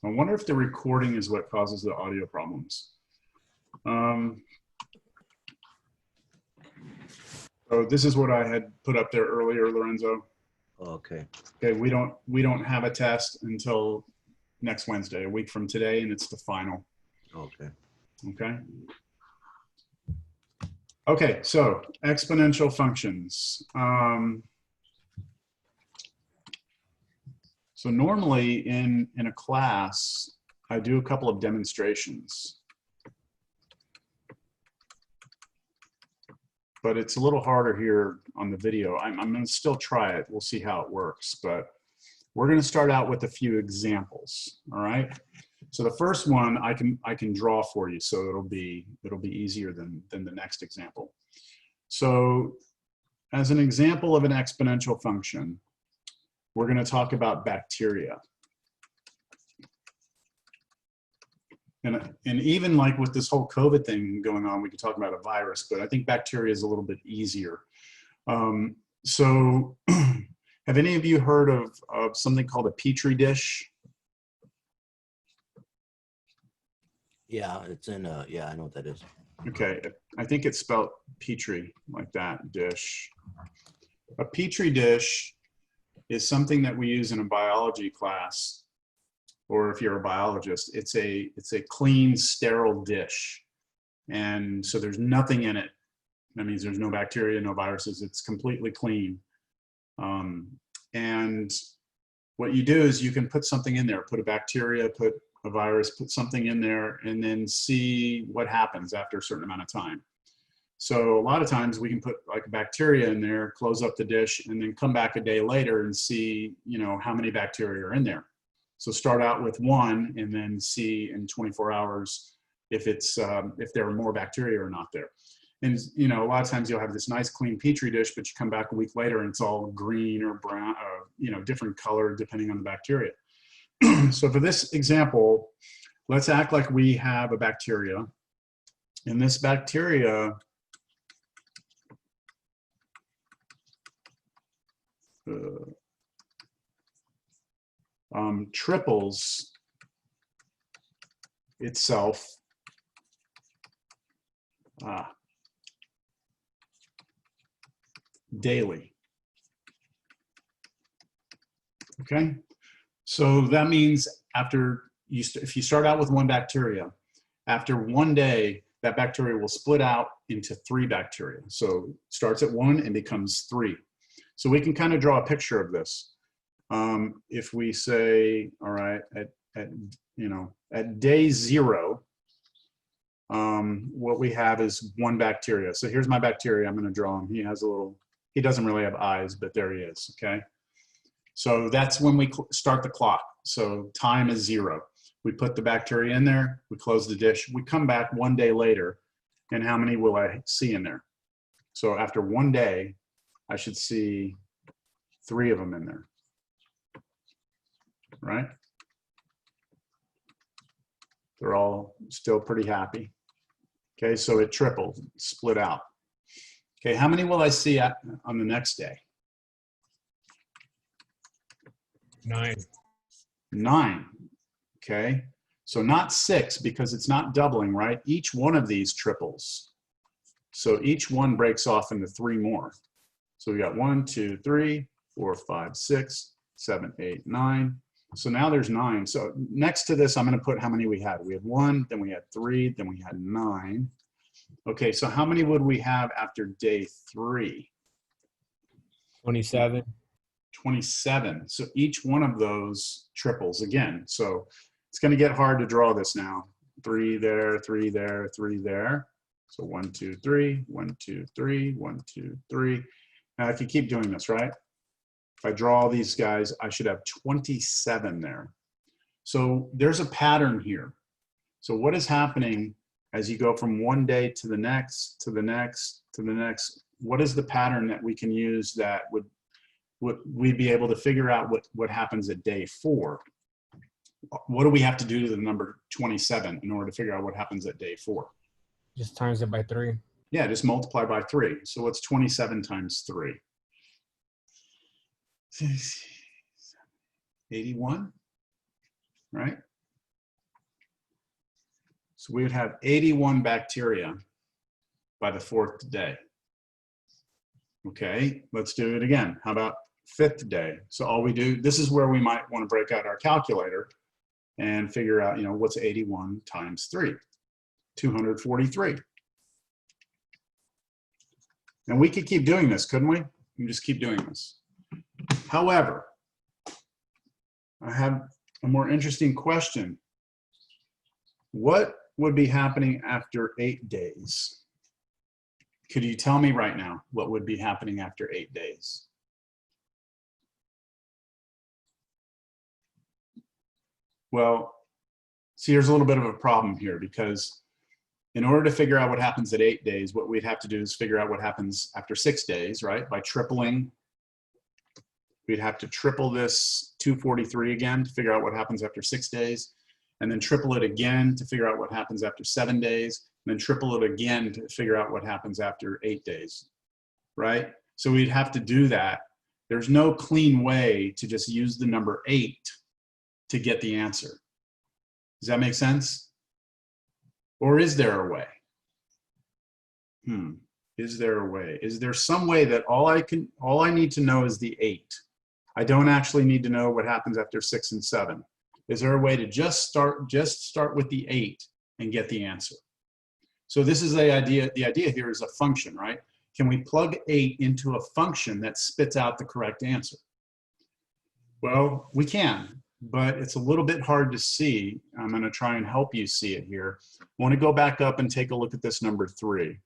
I wonder if the recording is what causes the audio problems. So this is what I had put up there earlier, Lorenzo. Okay. Okay, we don't have a test until next Wednesday, a week from today, and it's the final. Okay. Okay. Okay, so exponential functions. So normally in a class, I do a couple of demonstrations. But it's a little harder here on the video. I'm going to still try it. We'll see how it works. But we're going to start out with a few examples. All right. So the first one I can draw for you, so it'll be easier than the next example. So as an example of an exponential function, we're going to talk about bacteria. And even like with this whole COVID thing going on, we could talk about a virus, but I think bacteria is a little bit easier. So have any of you heard of something called a Petri dish? Yeah, it's in, yeah, I know what that is. Okay, I think it's spelled Petri, like that, dish. A Petri dish is something that we use in a biology class, or if you're a biologist, it's a clean, sterile dish. And so there's nothing in it. That means there's no bacteria, no viruses, it's completely clean. And what you do is you can put something in there, put a bacteria, put a virus, put something in there, and then see what happens after a certain amount of time. So a lot of times we can put like a bacteria in there, close up the dish, and then come back a day later and see, you know, how many bacteria are in there. So start out with one and then see in 24 hours if it's if there are more bacteria or not there. And you know, a lot of times you'll have this nice clean Petri dish, but you come back a week later and it's all green or brown, you know, different color depending on the bacteria. So for this example, let's act like we have a bacteria, and this bacteria triples itself daily. Okay, so that means after if you start out with one bacteria, after one day, that bacteria will split out into 3 bacteria. So it starts at 1 and becomes 3. So we can kind of draw a picture of this. If we say, all right, at day 0, what we have is 1 bacteria. So here's my bacteria. I'm going to draw him. He has a little. He doesn't really have eyes, but there he is. Okay. So that's when we start the clock. So time is 0. We put the bacteria in there. We close the dish. We come back 1 day later, and how many will I see in there? So after 1 day, I should see 3 of them in there. Right? They're all still pretty happy. Okay, so it tripled, split out. Okay, how many will I see on the next day? 9. 9. Okay, so not 6 because it's not doubling, right? Each one of these triples. So each one breaks off into 3 more. So we got 1, 2, 3, 4, 5, 6, 7, 8, 9. So now there's 9. So next to this, I'm going to put how many we had. We had 1, then we had 3, then we had 9. Okay, so how many would we have after day 3? 27. 27. So each one of those triples again. So it's going to get hard to draw this now. 3 there, 3 there, 3 there. So 1, 2, 3, 1, 2, 3, 1, 2, 3. Now I can keep doing this, right? If I draw all these guys, I should have 27 there. So there's a pattern here. So what is happening as you go from one day to the next, to the next, to the next? What is the pattern that we can use that would we'd be able to figure out what happens at day 4? What do we have to do to the number 27 in order to figure out what happens at day 4? Just times it by 3. Yeah, just multiply by 3. So what's 27 times 3? 81, right? So we would have 81 bacteria by the 4th day. Okay, let's do it again. How about 5th day? So all we do, this is where we might want to break out our calculator and figure out, what's 81 times 3? 243. And we could keep doing this, couldn't we? We can just keep doing this. However, I have a more interesting question. What would be happening after 8 days? Could you tell me right now what would be happening after 8 days? Well, see, here's a little bit of a problem here, because in order to figure out what happens at 8 days, what we'd have to do is figure out what happens after 6 days, right? By tripling. We'd have to triple this 243 again to figure out what happens after 6 days, and then triple it again to figure out what happens after 7 days, and then triple it again to figure out what happens after 8 days, right? So we'd have to do that. There's no clean way to just use the number 8 to get the answer. Does that make sense? Or is there a way? Is there a way? Is there some way that all I need to know is the 8? I don't actually need to know what happens after 6 and 7. Is there a way to just start with the 8 and get the answer? So this is the idea. The idea here is a function, right? Can we plug 8 into a function that spits out the correct answer? Well, we can, but it's a little bit hard to see. I'm going to try and help you see it here. I want to go back up and take a look at this number 3.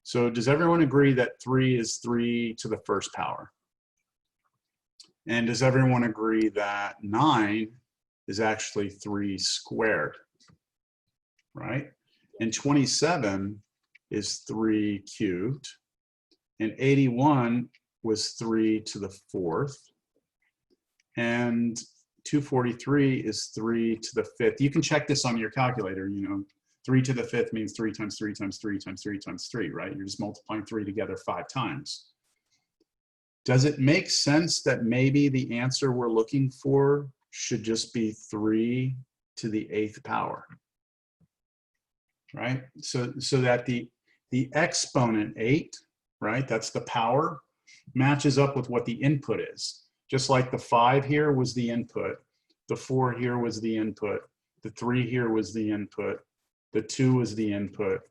So does everyone agree that 3 is 3 to the 1st power? And does everyone agree that 9 is actually 3 squared, right? And 27 is 3 cubed. And 81 was 3 to the 4th. And 243 is 3 to the 5th. You can check this on your calculator, 3 to the 5th means 3 times 3 times 3 times 3 times 3, right? You're just multiplying 3 together 5 times. Does it make sense that maybe the answer we're looking for should just be 3 to the 8th power, right? So that the exponent 8, right, that's the power, matches up with what the input is. Just like the 5 here was the input, the 4 here was the input, the 3 here was the input, the 2 was the input,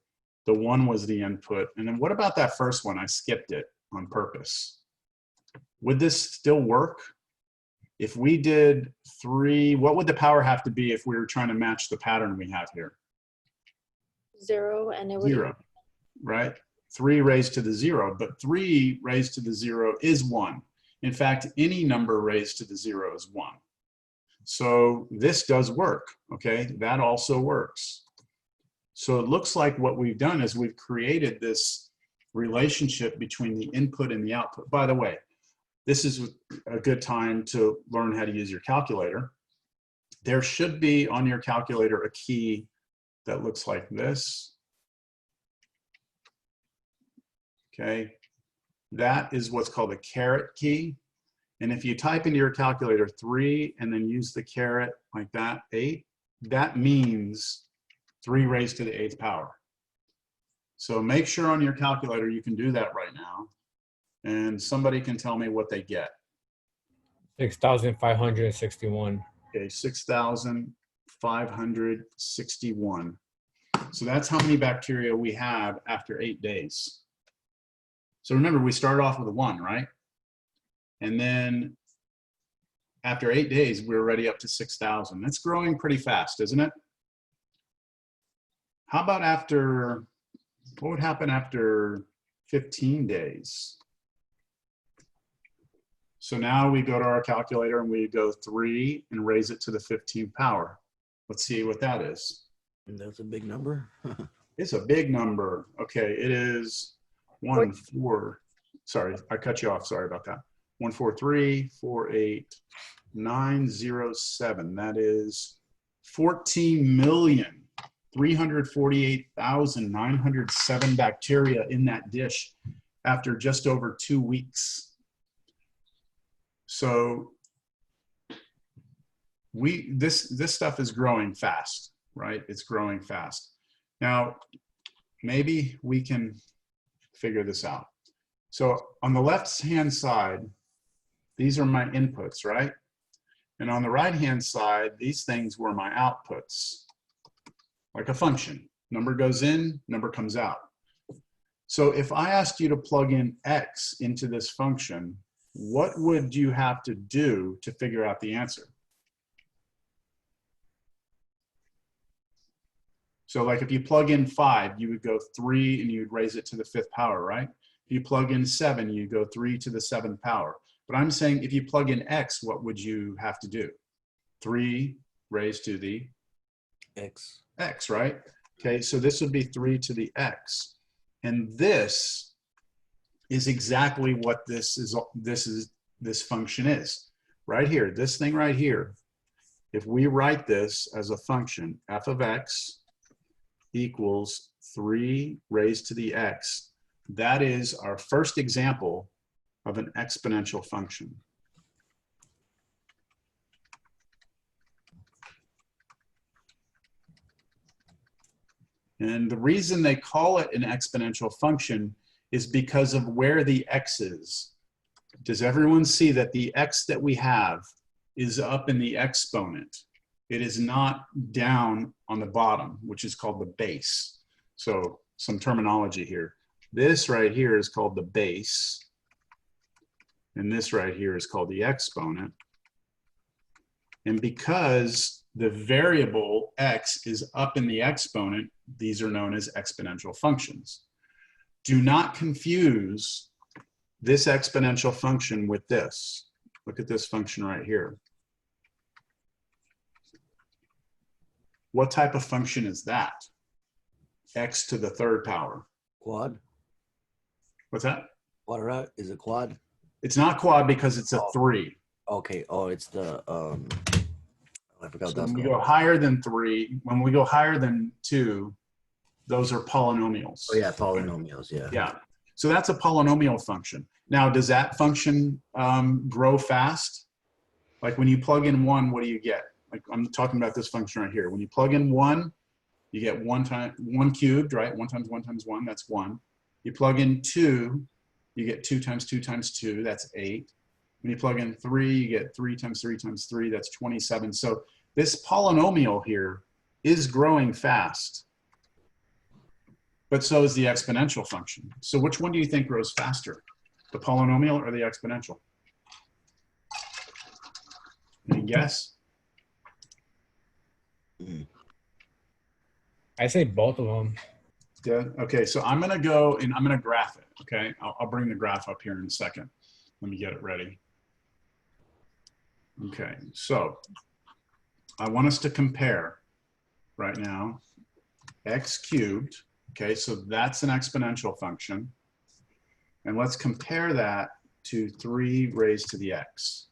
the 1 was the input, and then what about that first one? I skipped it on purpose. Would this still work? If we did 3, what would the power have to be if we were trying to match the pattern we have here? 0, and it would 0, right? 3 raised to the 0, but 3 raised to the 0 is 1. In fact, any number raised to the 0 is 1. So this does work, okay? That also works. So it looks like what we've done is we've created this relationship between the input and the output. By the way, this is a good time to learn how to use your calculator. There should be on your calculator a key that looks like this. Okay, that is what's called a caret key. And if you type into your calculator 3 and then use the caret like that, 8, that means 3 raised to the 8th power. So make sure on your calculator you can do that right now. And somebody can tell me what they get. 6,561. Okay, 6,561. So that's how many bacteria we have after 8 days. So remember, we started off with a 1, right? And then after 8 days, we're already up to 6,000. That's growing pretty fast, isn't it? How about after, what would happen after 15 days? So now we go to our calculator and we go 3 and raise it to the 15th power. Let's see what that is. And that's a big number. It's a big number. Okay, it is 4. Sorry, I cut you off. Sorry about that. 143,48907. That is 14,348,907 bacteria in that dish after just over 2 weeks. So this stuff is growing fast. right? It's growing fast. Now, maybe we can figure this out. So on the left-hand side, these are my inputs, right? And on the right-hand side, these things were my outputs, like a function. Number goes in, number comes out. So if I asked you to plug in x into this function, what would you have to do to figure out the answer? So like if you plug in 5, you would go 3 and you'd raise it to the 5th power, right? If you plug in 7, you go 3 to the 7th power. But I'm saying if you plug in x, what would you have to do? 3 raised to the X. x, right? Okay, so this would be 3 to the x. And this is exactly what this function is. Right here, this thing right here. If we write this as a function, f of x equals 3 raised to the x, that is our first example of an exponential function. And the reason they call it an exponential function is because of where the x is. Does everyone see that the x that we have is up in the exponent? It is not down on the bottom, which is called the base. So some terminology here. This right here is called the base. And this right here is called the exponent. And because the variable x is up in the exponent, these are known as exponential functions. Do not confuse this exponential function with this. Look at this function right here. What type of function is that? X to the 3rd power. Quad. What's that? What, right? Is it quad? It's not quad because it's a 3. Okay. Oh, it's the I forgot So that's when we called. go higher than 3, when we go higher than 2, those are polynomials. Oh yeah, polynomials. Yeah. Yeah. So that's a polynomial function. Now, does that function grow fast? Like when you plug in 1, what do you get? Like I'm talking about this function right here. When you plug in 1, you get 1 cubed, right? 1 times 1 times 1, that's 1. You plug in 2, you get 2 times 2 times 2, that's 8. When you plug in 3, you get 3 times 3 times 3, that's 27. So this polynomial here is growing fast. But so is the exponential function. So which one do you think grows faster? The polynomial or the exponential? Any guess? I say both of them. Yeah. Okay. So I'm going to go and I'm going to graph it. Okay. I'll bring the graph up here in a second. Let me get it ready. Okay. So I want us to compare right now x cubed. Okay. So that's an exponential function. And let's compare that to 3 raised to the x.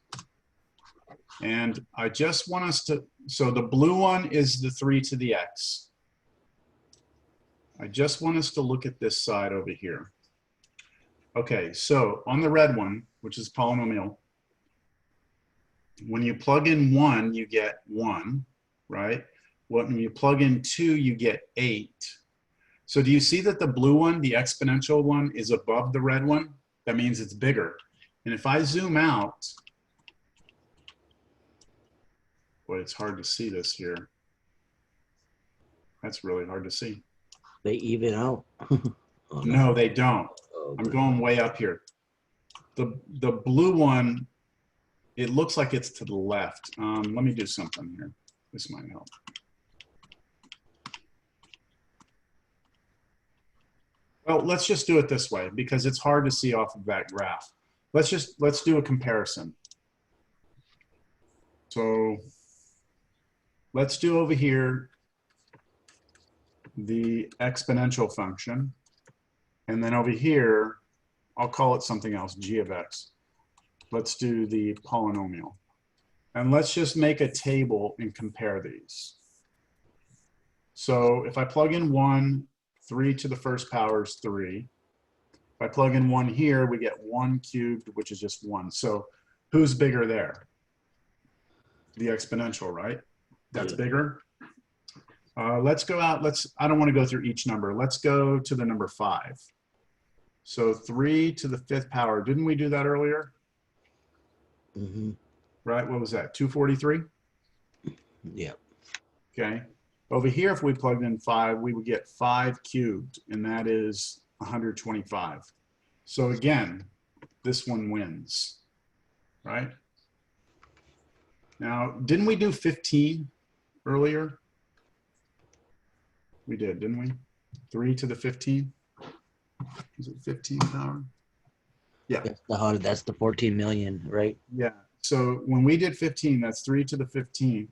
And I just want us to, so the blue one is the 3 to the x. I just want us to look at this side over here. Okay, so on the red one, which is polynomial, when you plug in 1, you get 1, right? When you plug in 2, you get 8. So do you see that the blue one, the exponential one, is above the red one? That means it's bigger. And if I zoom out, boy, it's hard to see this here. That's really hard to see. They even out. Oh, No, they don't. Oh, I'm good. going way up here. The blue one, it looks like it's to the left. Let me do something here. This might help. Well, let's just do it this way because it's hard to see off of that graph. Let's do a comparison. So let's do over here the exponential function. And then over here, I'll call it something else, g of x. Let's do the polynomial. And let's just make a table and compare these. So if I plug in 1, 3 to the 1st power is 3. If I plug in 1 here, we get 1 cubed, which is just 1. So who's bigger there? The exponential, right? That's Yeah. bigger. Let's go out. I don't want to go through each number. Let's go to the number 5. So 3 to the 5th power. Didn't we do that earlier? Mm-hmm. Right? What was that? 243? Yeah. Okay. Over here, if we plugged in 5, we would get 5 cubed, and that is 125. So again, this one wins, right? Now, didn't we do 15 earlier? We did, didn't we? 3 to the 15? Is it 15 power? Yeah. That's the 14 million, right? Yeah. So when we did 15, that's 3 to the 15.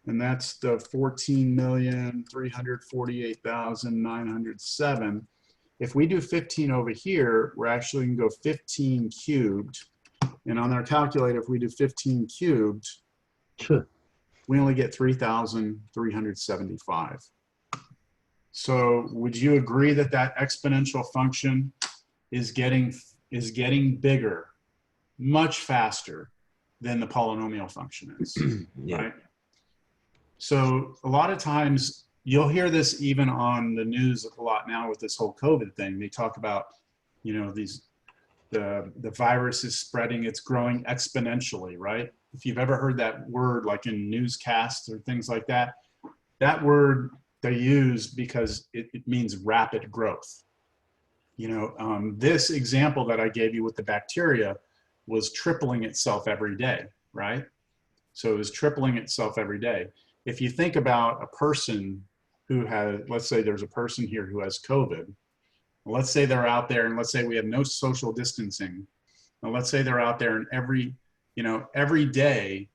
And that's the 14,348,907. If we do 15 over here, we're actually going to go 15 cubed. And on our calculator, if we do 15 cubed, Sure. we only get 3,375. So would you agree that that exponential function is getting bigger, much faster than the polynomial function is, Yeah. right? So a lot of times you'll hear this even on the news a lot now with this whole COVID thing. They talk about, you know, the virus is spreading, it's growing exponentially, right? If you've ever heard that word, like in newscasts or things like that, that word they use because it means rapid growth. You know, this example that I gave you with the bacteria was tripling itself every day, right? So it was tripling itself every day. If you think about a person who has, let's say there's a person here who has COVID. Let's say they're out there and let's say we have no social distancing. And let's say they're out there and every day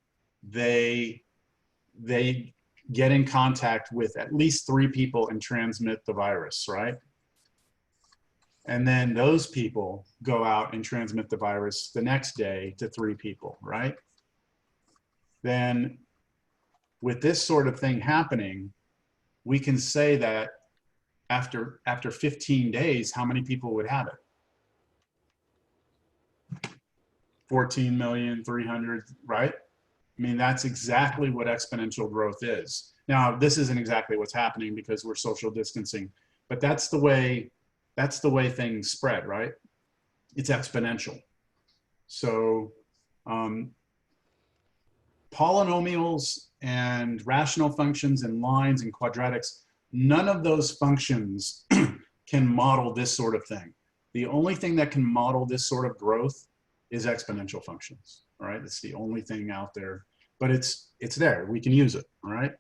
they get in contact with at least 3 people and transmit the virus, right? And then those people go out and transmit the virus the next day to 3 people, right? Then with this sort of thing happening, we can say that after 15 days, how many people would have it? 14,300,000, right? I mean, that's exactly what exponential growth is. Now, this isn't exactly what's happening because we're social distancing, but that's the way things spread, right? It's exponential. So polynomials and rational functions and lines and quadratics, none of those functions can model this sort of thing. The only thing that can model this sort of growth is exponential functions, all right? It's the only thing out there, but it's there. We can use it, all right?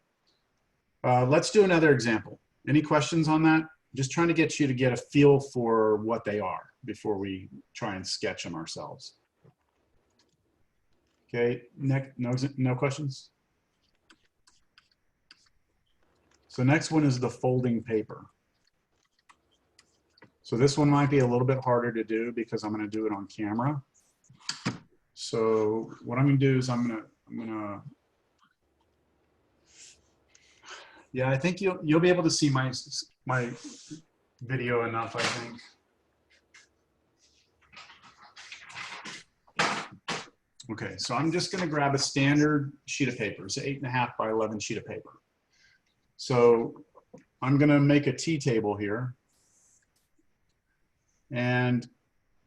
Let's do another example. Any questions on that? Just trying to get you to get a feel for what they are before we try and sketch them ourselves. Okay, no questions? So next one is the folding paper. So this one might be a little bit harder to do because I'm going to do it on camera. So what I'm going to do is I'm going to yeah, I think you'll be able to see my video enough, I think. Okay, so I'm just going to grab a standard sheet of paper. It's an 8.5 by 11 sheet of paper. So I'm going to make a T-table here. And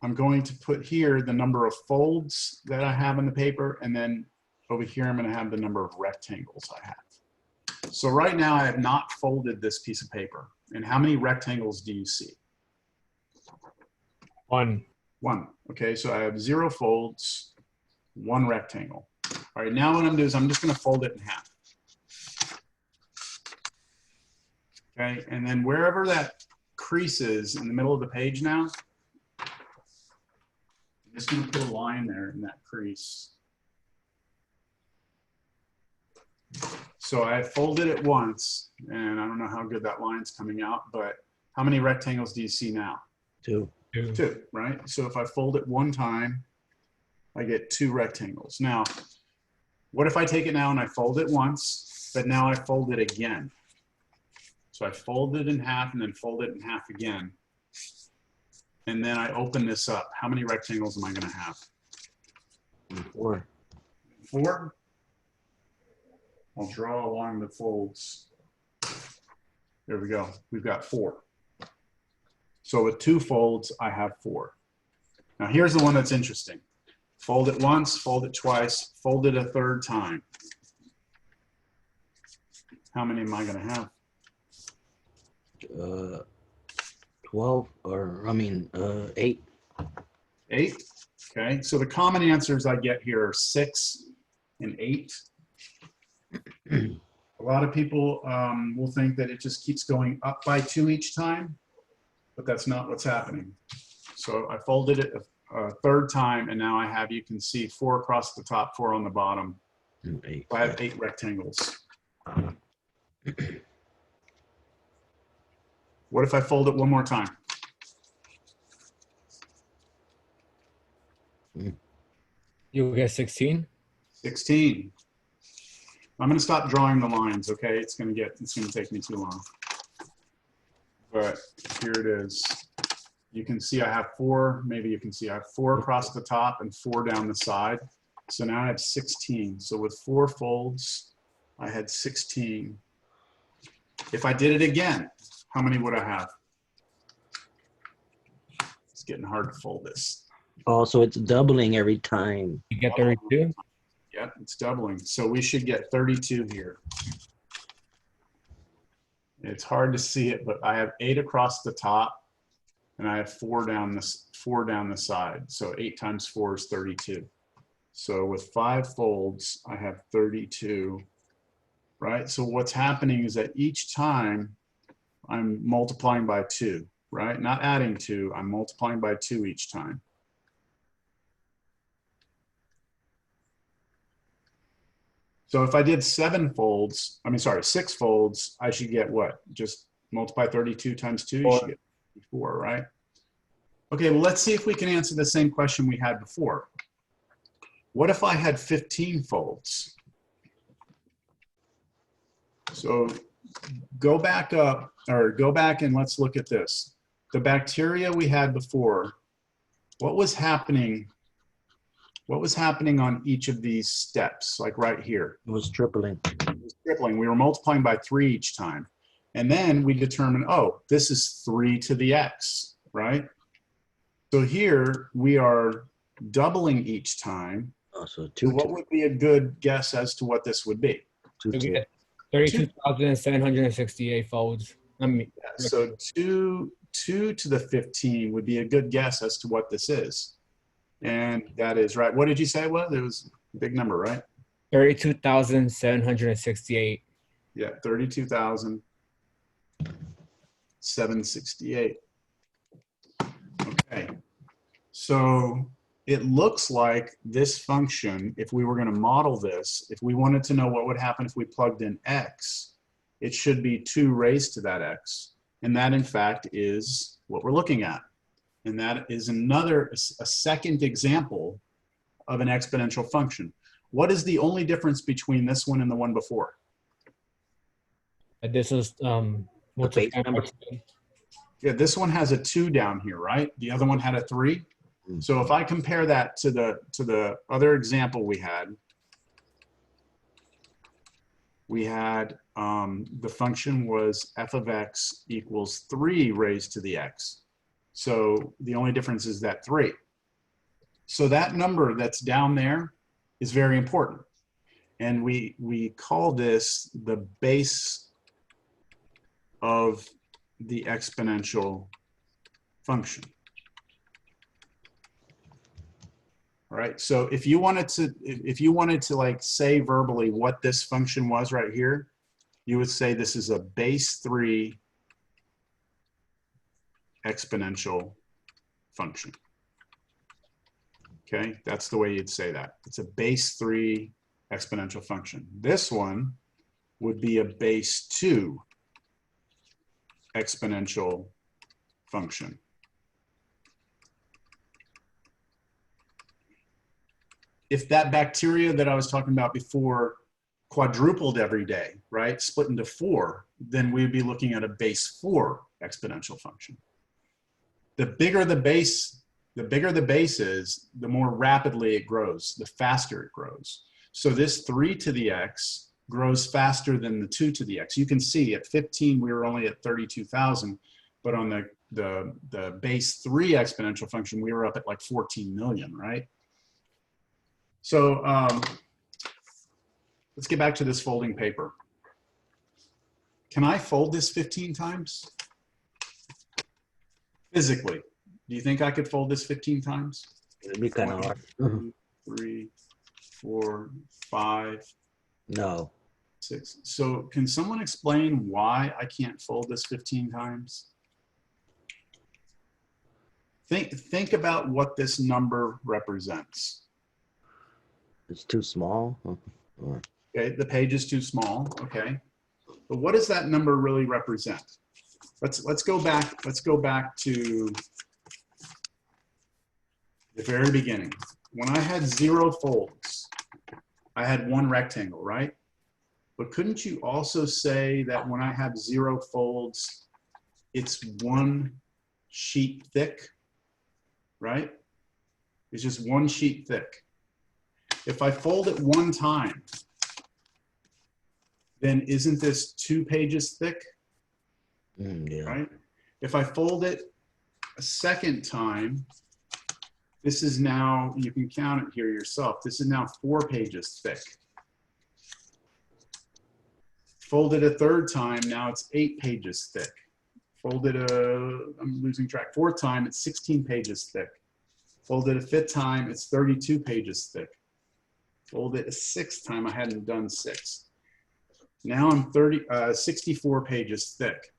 I'm going to put here the number of folds that I have in the paper. And then over here, I'm going to have the number of rectangles I have. So right now, I have not folded this piece of paper. And how many rectangles do you see? 1. 1. Okay, so I have 0 folds, 1 rectangle. All right, now what I'm going to do is I'm just going to fold it in half. Okay, and then wherever that crease is in the middle of the page now, I'm just going to put a line there in that crease. So I folded it once, and I don't know how good that line's coming out, but how many rectangles do you see now? 2. 2, right? So if I fold it 1 time, I get 2 rectangles. Now, what if I take it now and I fold it once, but now I fold it again? So I fold it in half and then fold it in half again. And then I open this up. How many rectangles am I going to have? 4. 4? I'll draw along the folds. There we go. We've got 4. So with 2 folds, I have 4. Now here's the one that's interesting. Fold it once, fold it twice, fold it a third time. How many am I going to have? 12 or, I mean, 8. 8. Okay, so the common answers I get here are 6 and 8. A lot of people will think that it just keeps going up by 2 each time, but that's not what's happening. So I folded it a third time, and now I have, you can see 4 across the top, 4 on the bottom. 8. So I have 8 rectangles. What if I fold it one more time? You get 16. 16. I'm going to stop drawing the lines, okay? It's going to take me too long. But here it is. You can see I have 4, maybe you can see I have 4 across the top and 4 down the side. So now I have 16. So with 4 folds, I had 16. If I did it again, how many would I have? It's getting hard to fold this. Oh, so it's doubling every time. You get 32. Yep, it's doubling. So we should get 32 here. It's hard to see it, but I have 8 across the top, and I have 4 down the side. So 8 times 4 is 32. So with 5 folds, I have 32, right? So what's happening is that each time I'm multiplying by 2, right? Not adding 2, I'm multiplying by 2 each time. So if I did 6 folds, I should get what? Just multiply 32 times 2, you should get 4, right? Okay, well, let's see if we can answer the same question we had before. What if I had 15 folds? So go back up, or go back and let's look at this. The bacteria we had before, what was happening? What was happening on each of these steps, like right here? It was tripling. It was tripling. We were multiplying by 3 each time. And then we determined, oh, this is 3 to the x, right? So here we are doubling each time. Oh, so So 2 what would be a good guess as to what this would be? You get 32,768 folds. I mean, So 2 to the 15 would be a good guess as to what this is. And that is right. What did you say it was? It was a big number, right? 32,768. Yeah, 32,768. Okay. So it looks like this function, if we were going to model this, if we wanted to know what would happen if we plugged in x, it should be 2 raised to that x. And that, in fact, is what we're looking at. And that is a second example of an exponential function. What is the only difference between this one and the one before? This is base number. Yeah, this one has a 2 down here, right? The other one had a 3. So if I compare that to the other example we had the function was f of x equals 3 raised to the x. So the only difference is that 3. So that number that's down there is very important. And we call this the base of the exponential function. All right, so if you wanted to like say verbally what this function was right here, you would say this is a base 3 exponential function. Okay, that's the way you'd say that. It's a base 3 exponential function. This one would be a base 2 exponential function. If that bacteria that I was talking about before quadrupled every day, right, split into 4, then we'd be looking at a base 4 exponential function. The bigger the base is, the more rapidly it grows, the faster it grows. So this 3 to the x grows faster than the 2 to the x. You can see at 15, we were only at 32,000, but on the base 3 exponential function, we were up at like 14 million, right? So let's get back to this folding paper. Can I fold this 15 times? Physically, do you think I could fold this 15 times? It'd be kind of hard. 1, 2, 3, 4, 5, No. 6. So can someone explain why I can't fold this 15 times? Think about what this number represents. It's too small. Or Okay, the page is too small. Okay, but what does that number really represent? Let's go back. Let's go back to the very beginning. When I had 0 folds, I had 1 rectangle, right? But couldn't you also say that when I have 0 folds, it's 1 sheet thick, right? It's just 1 sheet thick. If I fold it 1 time, then isn't this 2 pages thick? yeah. Right? If I fold it a second time, this is now, you can count it here yourself, this is now 4 pages thick. Fold it a third time, now it's 8 pages thick. Fold it I'm losing track, 4th time, it's 16 pages thick. Fold it a 5th time, it's 32 pages thick. Fold it a 6th time, I hadn't done 6. Now I'm 64 pages thick.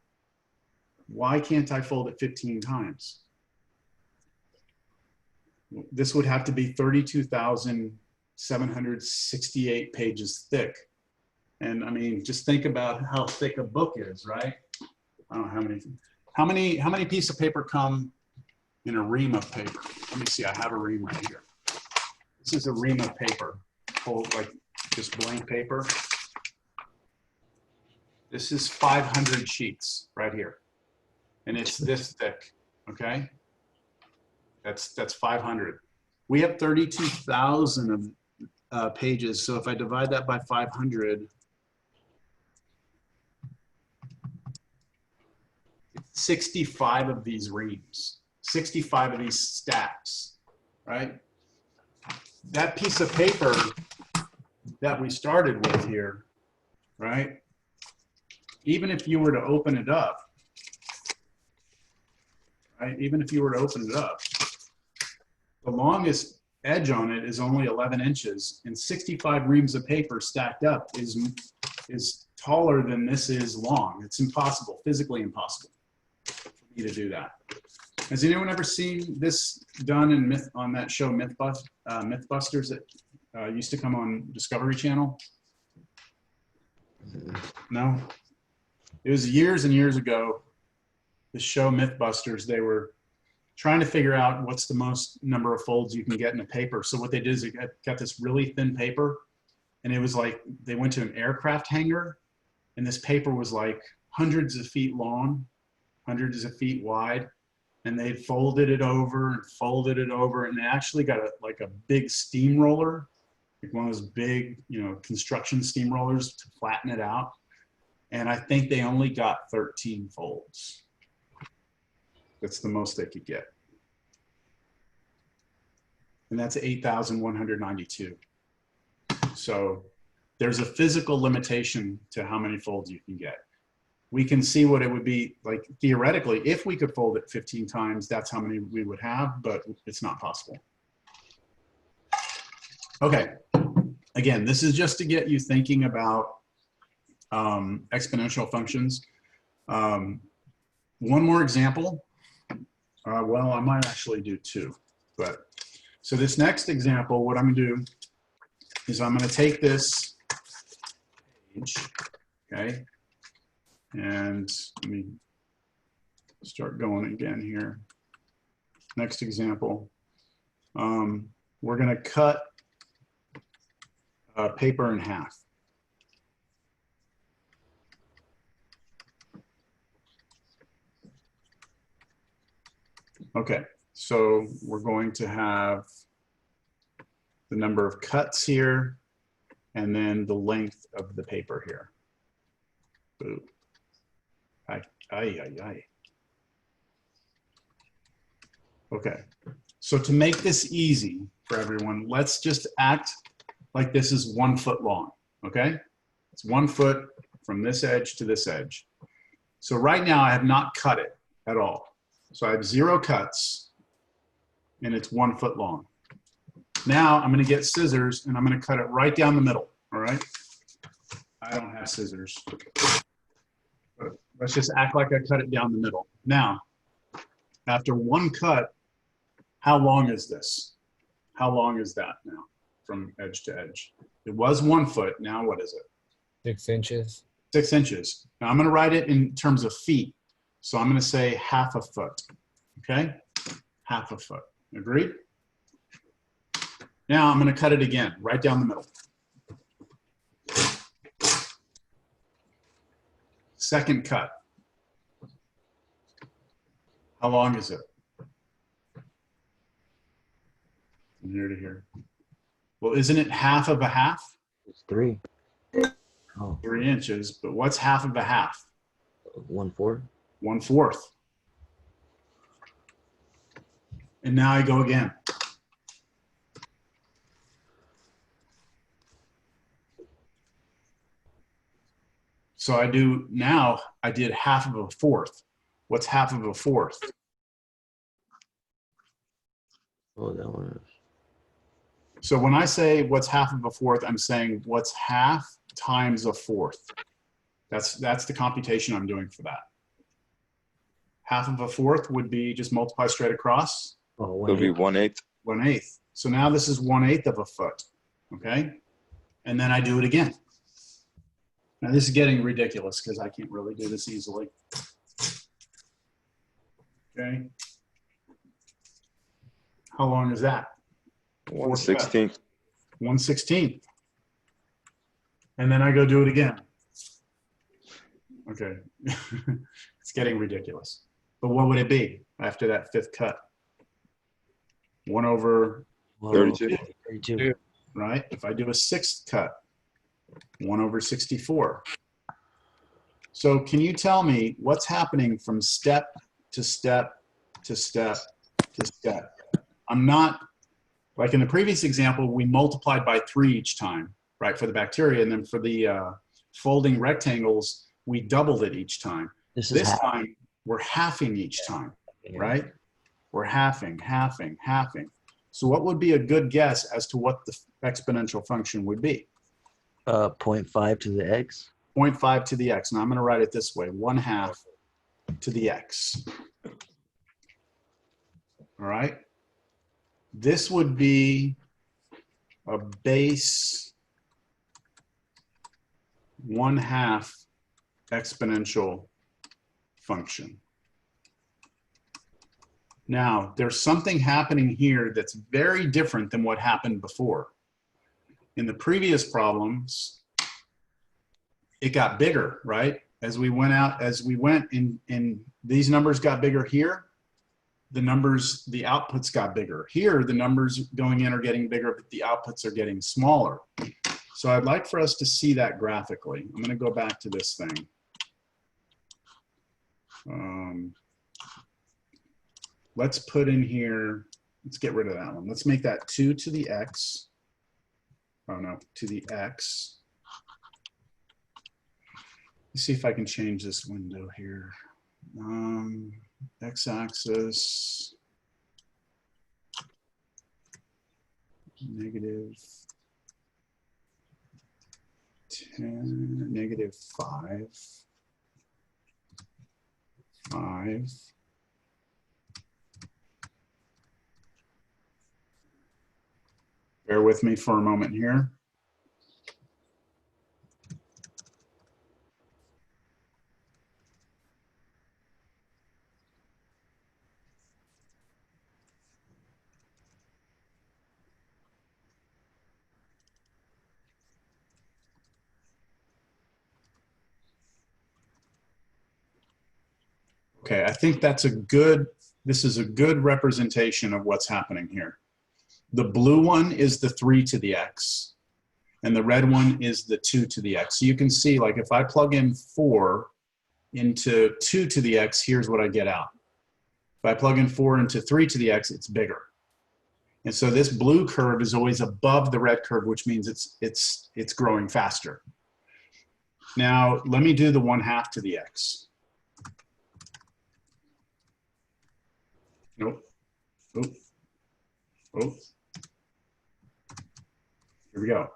Why can't I fold it 15 times? This would have to be 32,768 pages thick. And I mean, just think about how thick a book is, right? I don't know how many pieces of paper come in a ream of paper? Let me see, I have a ream right here. This is a ream of paper, full, like just blank paper. This is 500 sheets right here. And it's this thick, okay? That's 500. We have 32,000 of pages. So if I divide that by 500, 65 of these reams, 65 of these stacks, right? That piece of paper that we started with here, right? Even if you were to open it up, right? Even if you were to open it up, the longest edge on it is only 11 inches, and 65 reams of paper stacked up is taller than this is long. It's impossible, physically impossible for me to do that. Has anyone ever seen this done in on that show Mythbusters that used to come on Discovery Channel? No? It was years and years ago, the show Mythbusters. They were trying to figure out what's the most number of folds you can get in a paper. So what they did is they got this really thin paper, and it was like they went to an aircraft hangar, and this paper was like hundreds of feet long, hundreds of feet wide, and they folded it over and folded it over, and they actually got like a big steamroller, like one of those big, construction steamrollers to flatten it out. And I think they only got 13 folds. That's the most they could get. And that's 8,192. So there's a physical limitation to how many folds you can get. We can see what it would be like theoretically. If we could fold it 15 times, that's how many we would have, but it's not possible. Okay, again, this is just to get you thinking about exponential functions. One more example. Well, I might actually do 2, but so this next example, what I'm gonna do is I'm gonna take this page, okay, and let me start going again here. Next example, we're gonna cut paper in half. Okay, so we're going to have the number of cuts here and then the length of the paper here. Boo. Ay, ay, ay, ay. Okay, so to make this easy for everyone, let's just act like this is 1 foot long, okay? It's 1 foot from this edge to this edge. So right now I have not cut it at all. So I have 0 cuts and it's 1 foot long. Now I'm gonna get scissors and I'm gonna cut it right down the middle, all right? I don't have scissors. But let's just act like I cut it down the middle. Now, after 1 cut, how long is this? How long is that now from edge to edge? It was 1 foot, now what is it? 6 inches. 6 inches. Now I'm gonna write it in terms of feet. So I'm gonna say half a foot, okay? Half a foot, agreed? Now I'm gonna cut it again, right down the middle. Second cut. How long is it? From here to here. Well, isn't it half of a half? It's 3. Oh, 3 inches, but what's half of a half? 1/4. 1/4. And now I go again. So I do, now I did half of a fourth. What's half of a fourth? Oh, that one is. So when I say what's half of a fourth, I'm saying what's half times a fourth. That's the computation I'm doing for that. Half of a fourth would be just multiply straight across. Oh, It'll be 1/8. 1/8. 1/8. So now this is 1/8 of a foot, okay? And then I do it again. Now this is getting ridiculous because I can't really do this easily. Okay. How long is that? 1/16. 1/16. And then I go do it again. Okay. It's getting ridiculous. But what would it be after that 5th cut? 1 over, 32. 32. right? If I do a 6th cut, 1 over 64. So can you tell me what's happening from step to step to step to step? I'm not, like in the previous example, we multiplied by 3 each time, right, for the bacteria. And then for the folding rectangles, we doubled it each time. This is This half. time, we're halving each time, Yeah. right? We're halving, halving, halving. So what would be a good guess as to what the exponential function would be? 0.5 to the x. 0.5 to the x. Now I'm going to write it this way, 1/2 to the x. All right. This would be a base 1/2 exponential function. Now, there's something happening here that's very different than what happened before. In the previous problems, it got bigger, right? As we went out, as we went in these numbers got bigger here, the numbers, the outputs got bigger. Here, the numbers going in are getting bigger, but the outputs are getting smaller. So I'd like for us to see that graphically. I'm gonna go back to this thing. Let's put in here, let's get rid of that one. Let's make that 2 to the x. Oh no, to the x. Let's see if I can change this window here. X-axis, -10, -5, 5. Bear with me for a moment here. Okay, I think that's a good, this is a good representation of what's happening here. The blue one is the 3 to the x. and the red one is the 2 to the x. So you can see, like, if I plug in 4 into 2 to the x, here's what I get out. If I plug in 4 into 3 to the x, it's bigger. And so this blue curve is always above the red curve, which means it's growing faster. Now, let me do the 1/2 to the x. Nope. Oh. Oh. Here we go.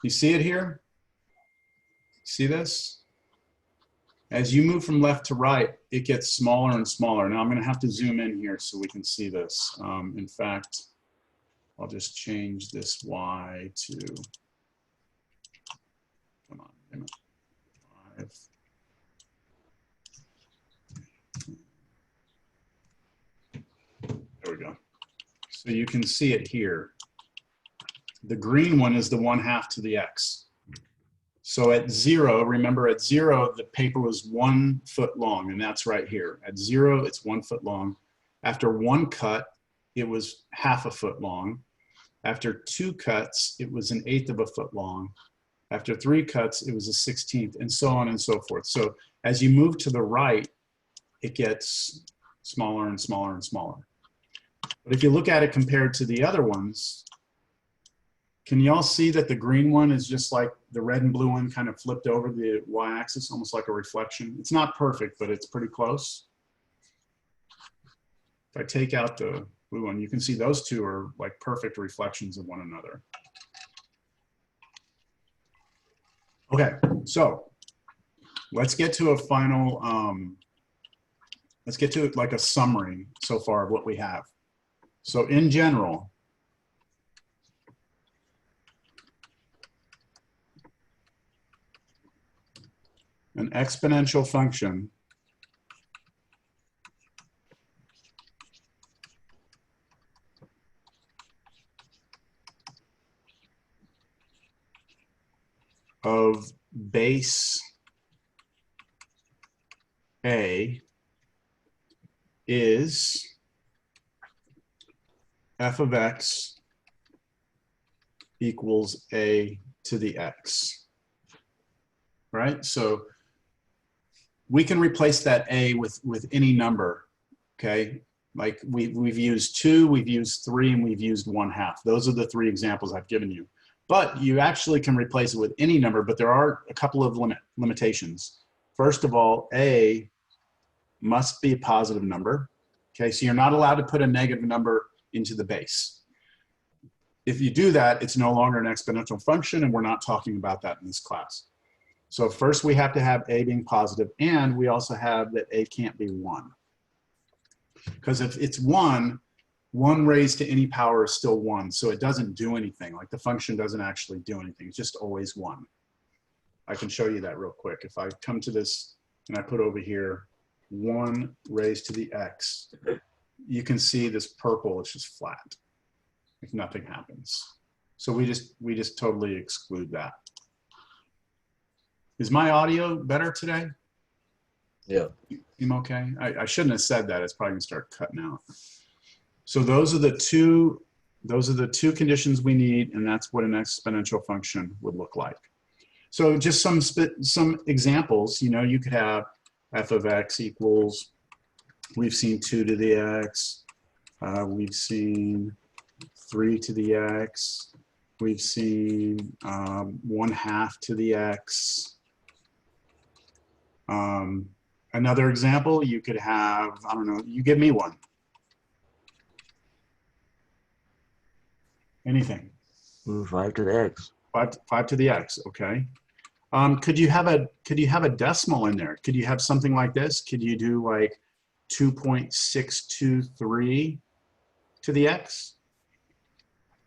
You see it here? See this? As you move from left to right, it gets smaller and smaller. Now I'm going to have to zoom in here so we can see this. In fact, I'll just change this y to, come on, 5. There we go. So you can see it here. The green one is the 1/2 to the x. So at 0, remember at 0, the paper was 1 foot long, and that's right here. At 0, it's 1 foot long. After 1 cut, it was 1/2 foot long. After 2 cuts, it was 1/8 of a foot long. After 3 cuts, it was a 1/16th, and so on and so forth. So as you move to the right, it gets smaller and smaller and smaller. But if you look at it compared to the other ones, can you all see that the green one is just like the red and blue one kind of flipped over the y-axis, almost like a reflection? It's not perfect, but it's pretty close. If I take out the blue one, you can see those two are like perfect reflections of one another. Okay, so let's get to a final, let's get to like a summary so far of what we have. So in general, an exponential function of base A is f of x equals a to the x, right? So we can replace that a with any number, okay? Like we've used 2, we've used 3, and we've used 1/2. Those are the 3 examples I've given you. But you actually can replace it with any number, but there are a couple of limitations. First of all, a must be a positive number, okay? So you're not allowed to put a negative number into the base. If you do that, it's no longer an exponential function, and we're not talking about that in this class. So first we have to have a being positive, and we also have that a can't be 1. Because if it's 1, 1 raised to any power is still 1, so it doesn't do anything. Like the function doesn't actually do anything, it's just always 1. I can show you that real quick. If I come to this and I put over here 1 raised to the x, you can see this purple, it's just flat. Like nothing happens. So we just totally exclude that. Is my audio better today? Yeah. I'm okay? I shouldn't have said that. It's probably gonna start cutting out. So those are the two conditions we need, and that's what an exponential function would look like. So just some examples, you know, you could have f of x equals, we've seen 2 to the x, we've seen 3 to the x, we've seen 1/2 to the x. Another example, you could have, I don't know, you give me one. Anything. 5 to the x. 5 to the x, okay. Could you have a decimal in there? Could you have something like this? Could you do like 2.623 to the x?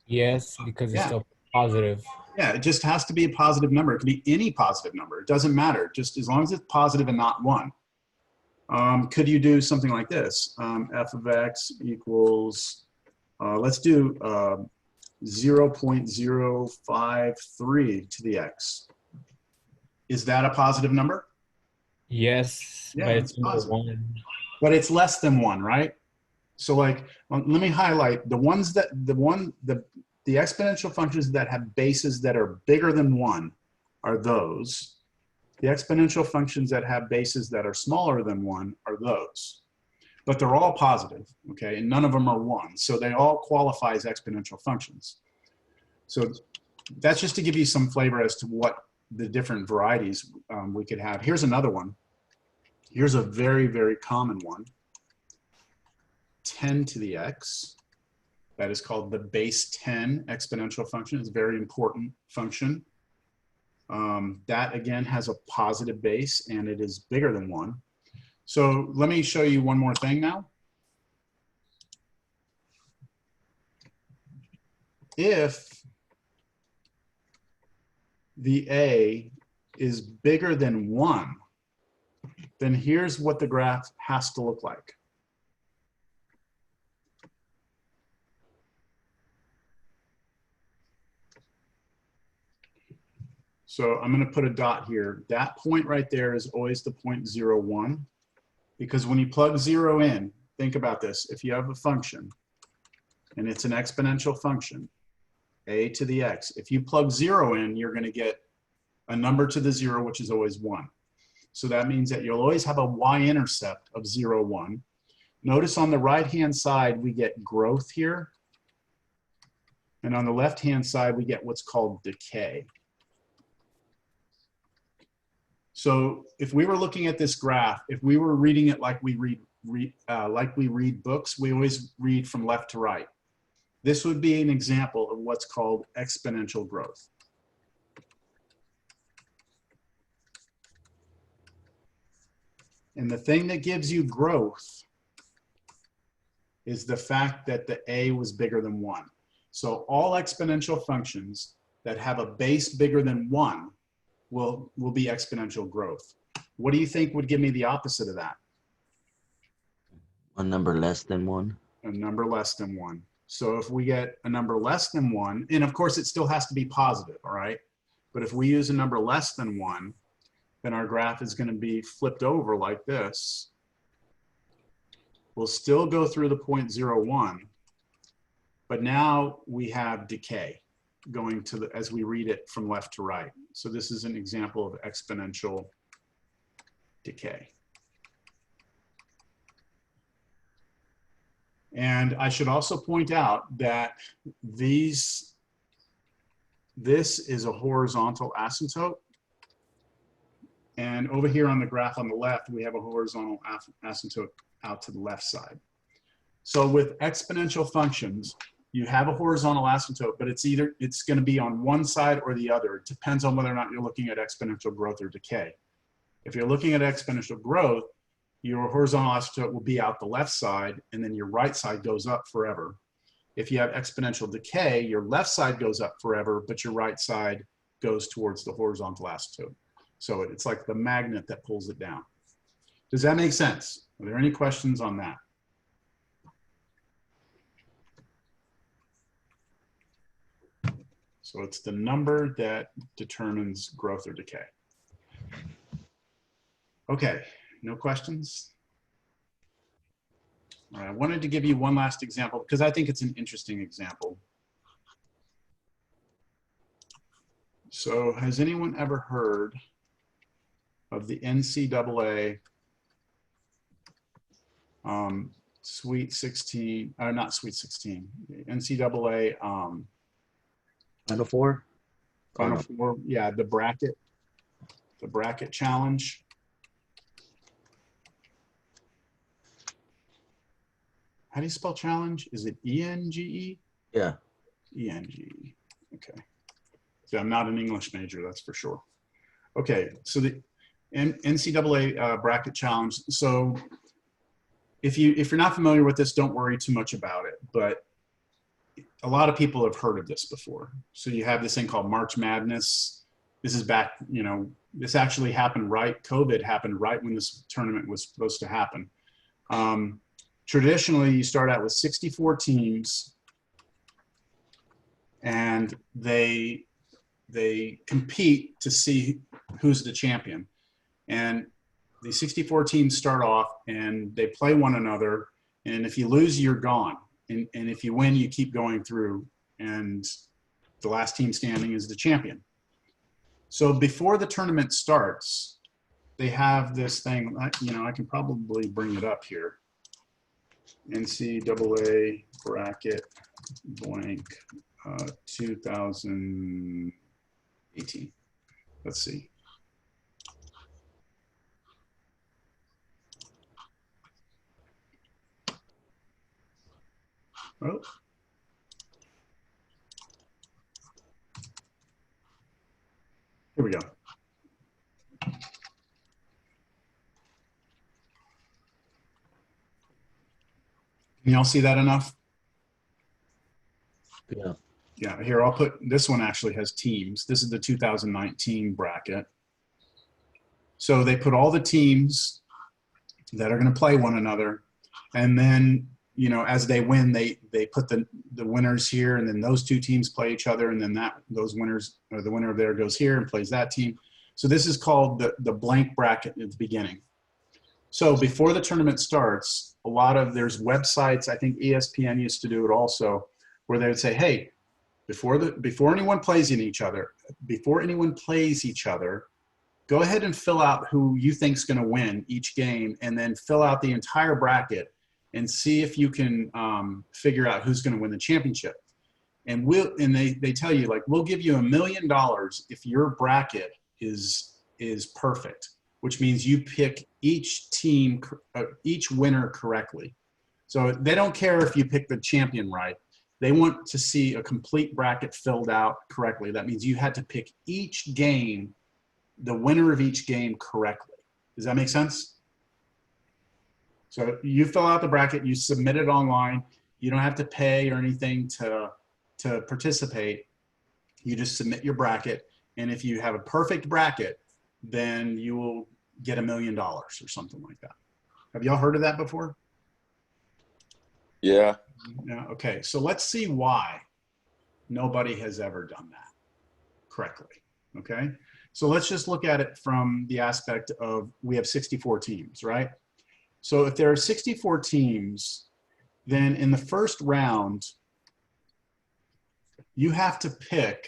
Yes, because it's Yeah. still positive. Yeah, it just has to be a positive number. It could be any positive number. It doesn't matter, just as long as it's positive and not 1. Could you do something like this? F of x equals, let's do 0.053 to the x. Is that a positive number? Yes, Yeah, but it's it's under positive. 1. But it's less than 1, right? So like, let me highlight the ones that, the the exponential functions that have bases that are bigger than 1 are those. The exponential functions that have bases that are smaller than 1 are those. But they're all positive, okay? And none of them are 1. So they all qualify as exponential functions. So that's just to give you some flavor as to what the different varieties we could have. Here's another one. Here's a very, very common one. 10 to the x. That is called the base 10 exponential function. It's a very important function. That again has a positive base and it is bigger than 1. So let me show you one more thing now. If the a is bigger than 1, then here's what the graph has to look like. So I'm going to put a dot here. That point right there is always the point 0, 1. Because when you plug 0 in, think about this. If you have a function, and it's an exponential function, a to the x, if you plug 0 in, you're going to get a number to the 0, which is always 1. So that means that you'll always have a y-intercept of 0, 1. Notice on the right-hand side, we get growth here. And on the left-hand side, we get what's called decay. So if we were looking at this graph, if we were reading it like we read books, we always read from left to right. This would be an example of what's called exponential growth. And the thing that gives you growth is the fact that the a was bigger than 1. So all exponential functions that have a base bigger than 1 will be exponential growth. What do you think would give me the opposite of that? A number less than 1. A number less than 1. So if we get a number less than 1, and of course it still has to be positive, all right? But if we use a number less than 1, then our graph is going to be flipped over like this. We'll still go through the point 0, 1, but now we have decay going to the, as we read it from left to right. So this is an example of exponential decay. And I should also point out that this is a horizontal asymptote. And over here on the graph on the left, we have a horizontal asymptote out to the left side. So with exponential functions, you have a horizontal asymptote, but it's going to be on one side or the other. It depends on whether or not you're looking at exponential growth or decay. If you're looking at exponential growth, your horizontal asymptote will be out the left side, and then your right side goes up forever. If you have exponential decay, your left side goes up forever, but your right side goes towards the horizontal asymptote. So it's like the magnet that pulls it down. Does that make sense? Are there any questions on that? So it's the number that determines growth or decay. Okay, no questions? All right, I wanted to give you one last example because I think it's an interesting example. So has anyone ever heard of the NCAA Sweet 16, or not Sweet 16, NCAA Final Four? Final Four, yeah, the bracket challenge. How do you spell challenge? Is it E-N-G-E? Yeah. E-N-G-E, okay. So I'm not an English major, that's for sure. Okay, so the NCAA bracket challenge. So if you're not familiar with this, don't worry too much about it, but a lot of people have heard of this before. So you have this thing called March Madness. This is back, you know, this actually happened right, COVID happened right when this tournament was supposed to happen. Traditionally, you start out with 64 teams, and they compete to see who's the champion. And the 64 teams start off, and they play one another. And if you lose, you're gone. And if you win, you keep going through and the last team standing is the champion. So before the tournament starts, they have this thing, you know, I can probably bring it up here. NCAA bracket blank 2018. Let's see. Oh. Here we go. Can y'all see that enough? Yeah. Yeah, here, I'll put, this one actually has teams. This is the 2019 bracket. So they put all the teams that are going to play one another. And then, you know, as they win, they put the winners here, and then those two teams play each other. And then those winners, or the winner of there goes here and plays that team. So this is called the blank bracket at the beginning. So before the tournament starts, there's websites, I think ESPN used to do it also, where they would say, hey, before anyone plays each other, go ahead and fill out who you think is going to win each game, and then fill out the entire bracket and see if you can figure out who's going to win the championship. And they tell you, like, we'll give you $1 million if your bracket is perfect, which means you pick each winner correctly. So they don't care if you pick the champion right. They want to see a complete bracket filled out correctly. That means you had to pick each game, the winner of each game, correctly. Does that make sense? So you fill out the bracket, you submit it online. You don't have to pay or anything to participate. You just submit your bracket. And if you have a perfect bracket, then you will get $1 million or something like that. Have y'all heard of that before? Yeah. Yeah. Okay. So let's see why nobody has ever done that correctly. Okay. So let's just look at it from the aspect of, we have 64 teams, right? So if there are 64 teams, then in the first round, you have to pick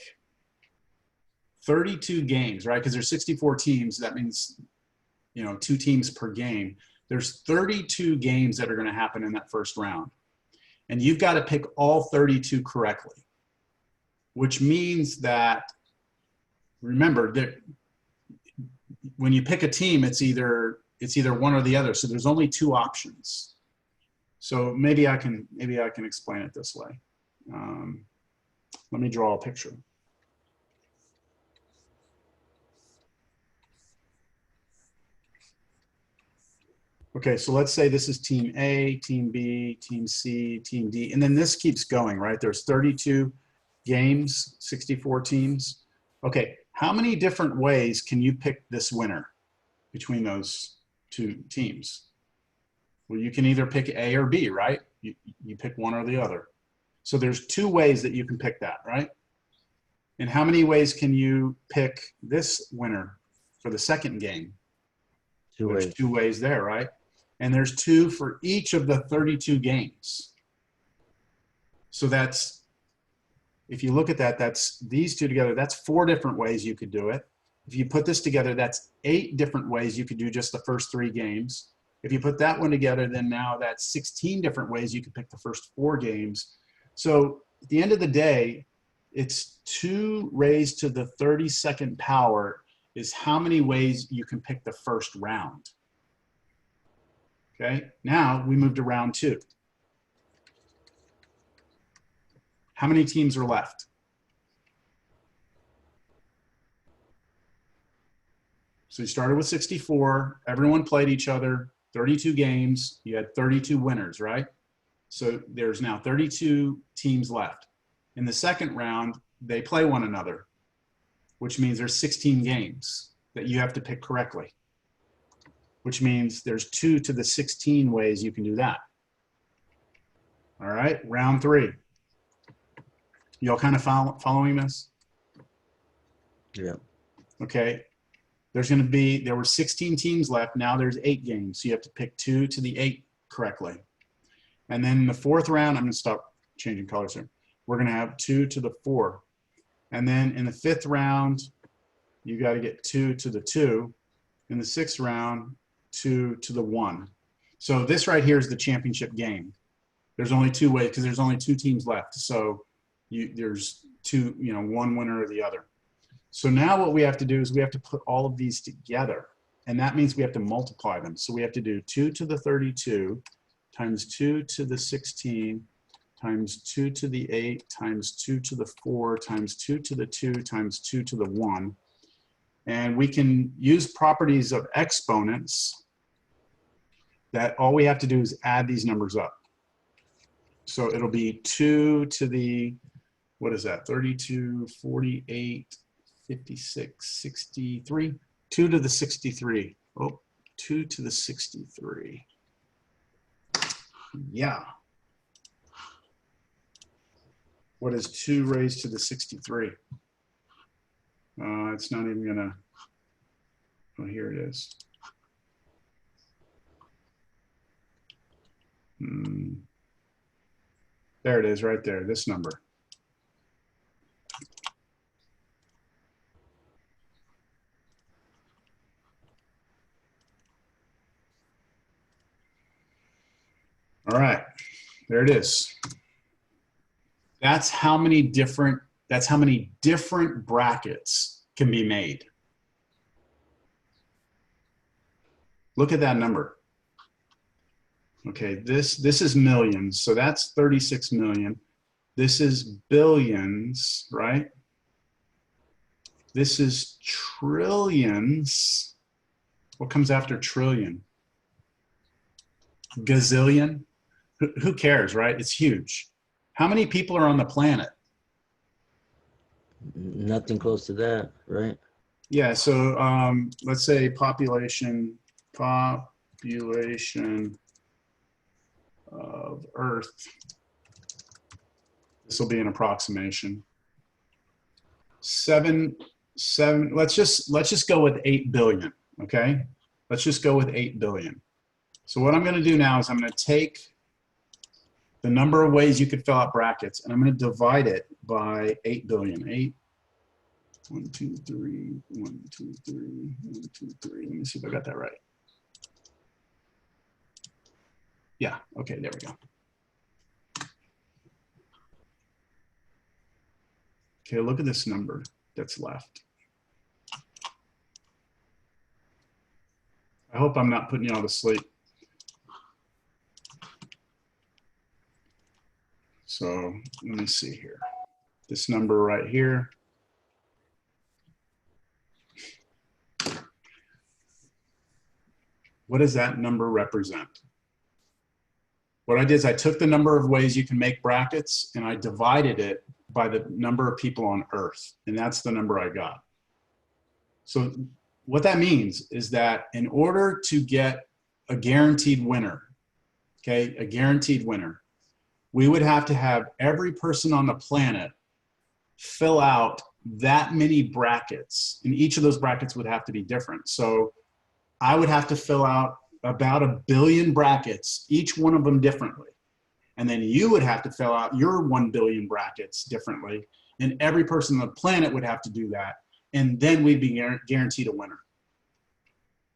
32 games, right? Because there's 64 teams. That means, you know, 2 teams per game. There's 32 games that are going to happen in that first round. And you've got to pick all 32 correctly, which means that, remember, that when you pick a team, it's either one or the other. So there's only 2 options. So maybe I can explain it this way. Let me draw a picture. Okay, so let's say this is team A, team B, team C, team D, and then this keeps going, right? There's 32 games, 64 teams. Okay, how many different ways can you pick this winner between those 2 teams? Well, you can either pick A or B, right? You pick one or the other. So there's 2 ways that you can pick that, right? And how many ways can you pick this winner for the second game? There's 2 ways there, right? And there's 2 for each of the 32 games. So that's, if you look at that, that's these 2 together, that's 4 different ways you could do it. If you put this together, that's 8 different ways you could do just the first 3 games. If you put that one together, then now that's 16 different ways you could pick the first 4 games. So at the end of the day, it's 2 raised to the 32nd power is how many ways you can pick the first round. Okay, now we move to round 2. How many teams are left? So you started with 64, everyone played each other, 32 games, you had 32 winners, right? So there's now 32 teams left. In the second round, they play one another, which means there's 16 games that you have to pick correctly, which means there's 2 to the 16 ways you can do that. All right, round 3. Y'all kind of following this? Yeah. Okay. There were 16 teams left. Now there's 8 games. So you have to pick 2 to the 8 correctly. And then the 4th round, I'm going to stop changing colors here. we're going to have 2 to the 4. And then in the 5th round, you got to get 2 to the 2. In the 6th round, 2 to the 1. So this right here is the championship game. There's only 2 ways because there's only 2 teams left. So there's 2, one winner or the other. So now what we have to do is we have to put all of these together. And that means we have to multiply them. So we have to do 2 to the 32 times 2 to the 16 times 2 to the 8 times 2 to the 4 times 2 to the 2 times 2 to the 1. And we can use properties of exponents that all we have to do is add these numbers up. So it'll be 2 to the, what is that, 32, 48, 56, 63, 2 to the 63. Oh, 2 to the 63. Yeah. What is 2 raised to the 63? It's not even gonna, oh, here it is. There it is right there, this number. All right, there it is. That's how many different brackets can be made. Look at that number. Okay, this is millions, so that's 36 million. This is billions, right? This is trillions. What comes after trillion? Gazillion? Who cares, right? It's huge. How many people are on the planet? Nothing close to that, right? Yeah, so let's say population of Earth. This will be an approximation. Let's just go with 8 billion, okay? Let's just go with 8 billion. So what I'm going to do now is I'm going to take the number of ways you could fill out brackets, and I'm going to divide it by 8 billion. 8, 1, 2, 3, 1, 2, 3, 1, 2, 3. Let me see if I got that right. Yeah, okay, there we go. Okay, look at this number that's left. I hope I'm not putting you all to sleep. So let me see here. This number right here. What does that number represent? What I did is I took the number of ways you can make brackets and I divided it by the number of people on Earth. And that's the number I got. So what that means is that in order to get a guaranteed winner, okay, a guaranteed winner, we would have to have every person on the planet fill out that many brackets, and each of those brackets would have to be different. So I would have to fill out about 1 billion brackets, each one of them differently. And then you would have to fill out your 1 billion brackets differently, and every person on the planet would have to do that. And then we'd be guaranteed a winner.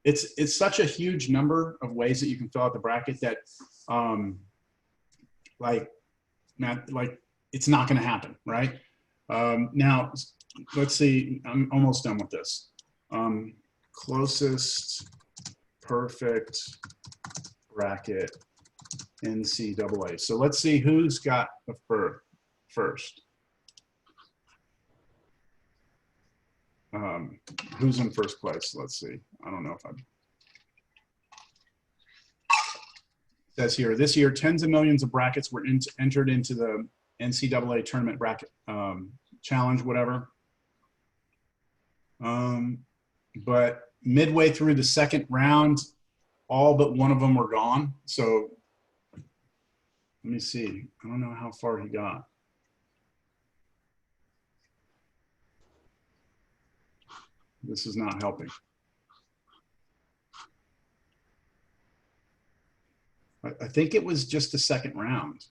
It's such a huge number of ways that you can fill out the bracket that like it's not going to happen, right? Now, let's see, I'm almost done with this. Closest perfect bracket NCAA. So let's see who's got the first. Who's in first place? Let's see. I don't know if I'm. It says here, this year, tens of millions of brackets were entered into the NCAA tournament bracket challenge, whatever. But midway through the second round, all but one of them were gone. So let me see. I don't know how far he got. This is not helping. I think it was just the second round.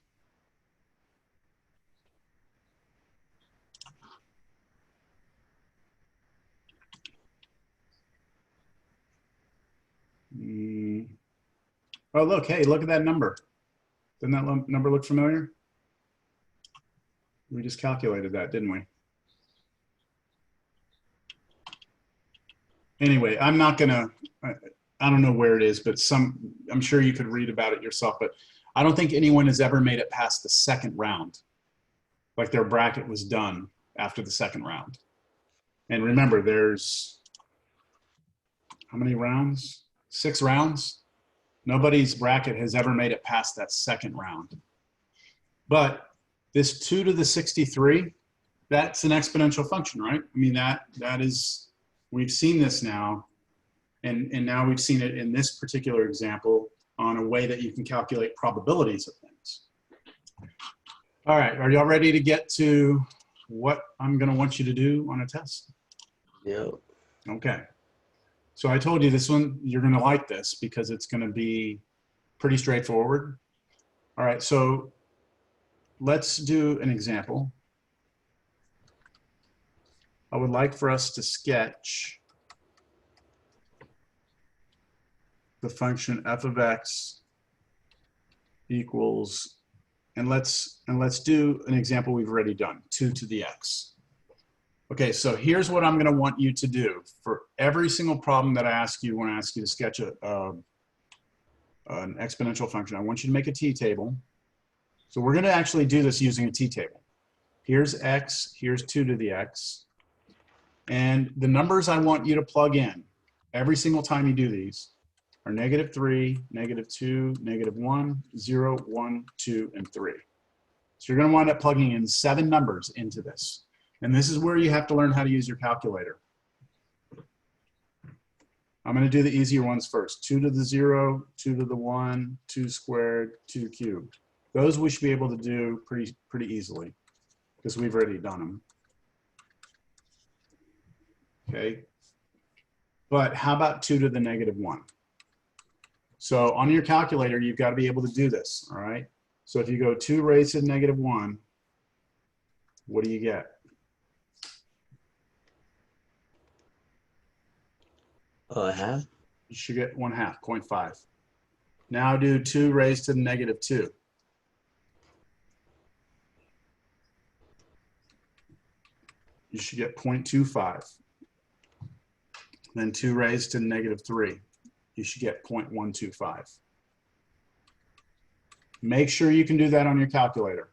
Oh, look, hey, look at that number. Doesn't that number look familiar? We just calculated that, didn't we? Anyway, I'm not gonna, I don't know where it is, but I'm sure you could read about it yourself, but I don't think anyone has ever made it past the second round. Like their bracket was done after the second round. And remember, there's how many rounds? 6 rounds. Nobody's bracket has ever made it past that second round. But this 2 to the 63, that's an exponential function, right? I mean, that is, we've seen this now, and now we've seen it in this particular example on a way that you can calculate probabilities of things. All right, are y'all ready to get to what I'm gonna want you to do on a test? Yeah. Okay. So I told you this one, you're gonna like this because it's gonna be pretty straightforward. All right, so let's do an example. I would like for us to sketch the function f of x equals, and let's do an example we've already done, 2 to the x. Okay, so here's what I'm going to want you to do for every single problem that I ask you when I ask you to sketch an exponential function. I want you to make a t-table. So we're going to actually do this using a t-table. Here's x, here's 2 to the x. And the numbers I want you to plug in every single time you do these are -3, -2, -1, 0, 1, 2, and 3. So you're going to wind up plugging in 7 numbers into this. And this is where you have to learn how to use your calculator. I'm going to do the easier ones first. 2 to the 0, 2 to the 1, 2 squared, 2 cubed. Those we should be able to do pretty easily because we've already done them. Okay. But how about 2 to the -1? So on your calculator, you've got to be able to do this, all right? So if you go 2 raised to the -1, what do you get? Half. You should get 1/2, 0.5. Now do 2 raised to the -2. You should get 0.25. Then 2 raised to the -3. You should get 0.125. Make sure you can do that on your calculator.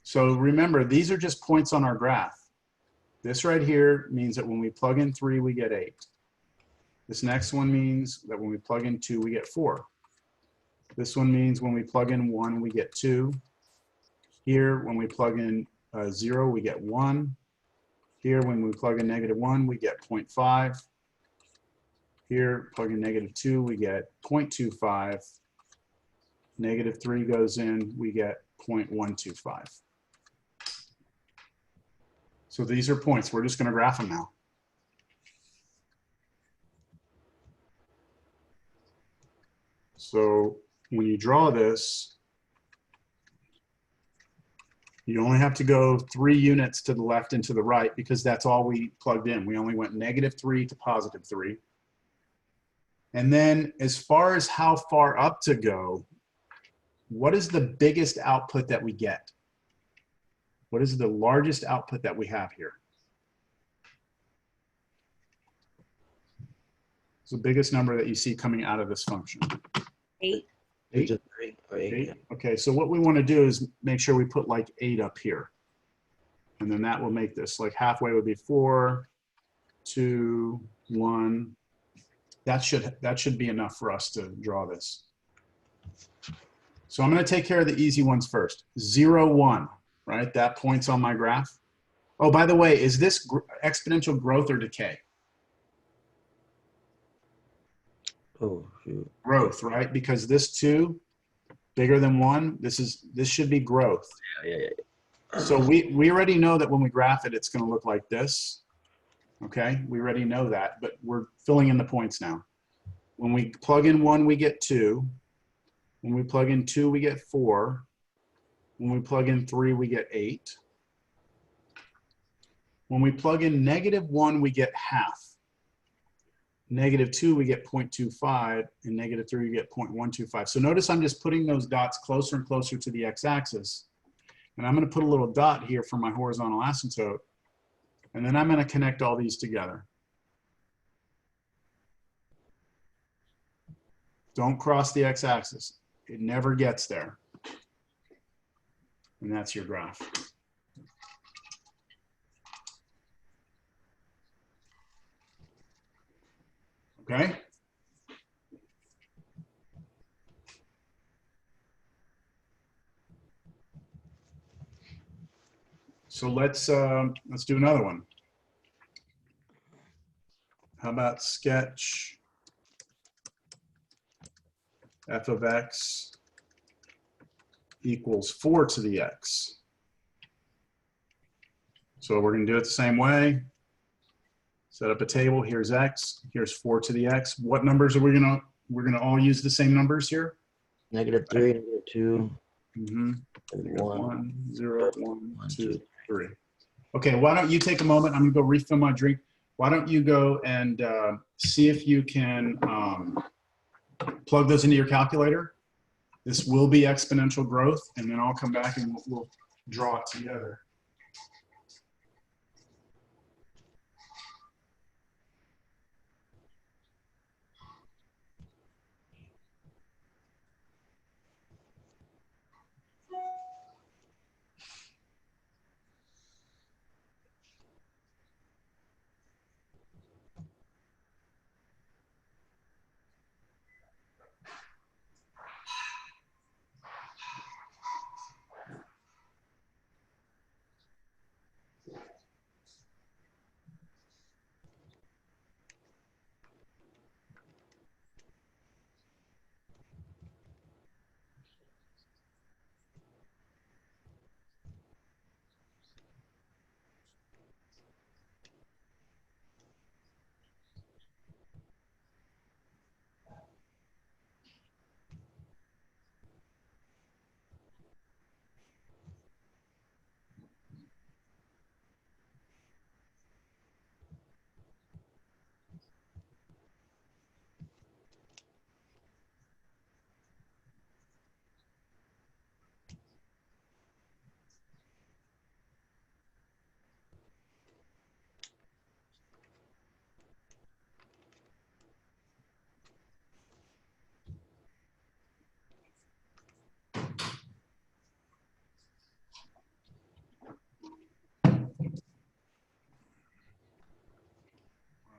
So remember, these are just points on our graph. This right here means that when we plug in 3, we get 8. This next one means that when we plug in 2, we get 4. This one means when we plug in 1, we get 2. Here, when we plug in 0, we get 1. Here, when we plug in -1, we get 0.5. Here, plug in -2, we get 0.25. -3 goes in, we get 0.125. So these are points. We're just going to graph them now. So when you draw this, you only have to go 3 units to the left and to the right because that's all we plugged in. We only went -3 to +3. And then as far as how far up to go, what is the biggest output that we get? What is the largest output that we have here? It's the biggest number that you see coming out of this function. 8. 8? 3 or 8. 8? Okay, so what we want to do is make sure we put like 8 up here. And then that will make this, like halfway would be 4, 2, 1. That should be enough for us to draw this. So I'm going to take care of the easy ones first. 0, 1, right? That point's on my graph. Oh, by the way, is this exponential growth or decay? Oh, shoot. Growth, right? Because this 2 bigger than 1, this should be growth. Yeah. So we already know that when we graph it, it's going to look like this. Okay, we already know that, but we're filling in the points now. When we plug in 1, we get 2. When we plug in 2, we get 4. When we plug in 3, we get 8. When we plug in -1, we get half. -2, we get 0.25, and -3, we get 0.125. So notice I'm just putting those dots closer and closer to the x-axis. And I'm going to put a little dot here for my horizontal asymptote. And then I'm going to connect all these together. Don't cross the x-axis. It never gets there. And that's your graph. Okay? So let's do another one. How about sketch f of x equals 4 to the x. So we're going to do it the same way. Set up a table. Here's x. Here's 4 to the x. What numbers are we going to? We're going to all use the same numbers here. -3, -2, Mm-hmm. 1, 1, 0, 1, 1, 2, 2. 3. Okay, why don't you take a moment? I'm going to go refill my drink. Why don't you go and see if you can plug those into your calculator. This will be exponential growth, and then I'll come back and we'll draw it together.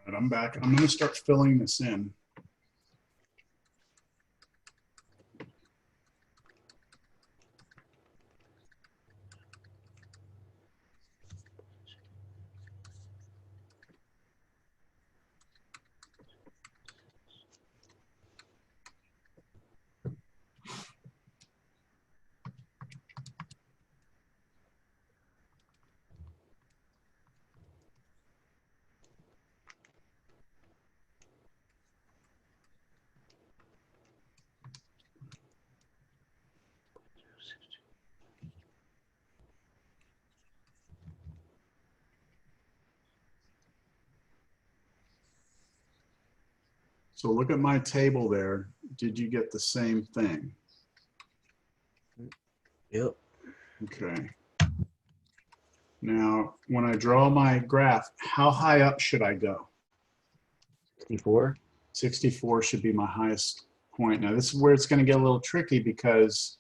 All right, I'm back. I'm going to start filling this in. So look at my table there. Did you get the same thing? Yep. Okay. Now, when I draw my graph, how high up should I go? 64. 64 should be my highest point. Now, this is where it's going to get a little tricky because,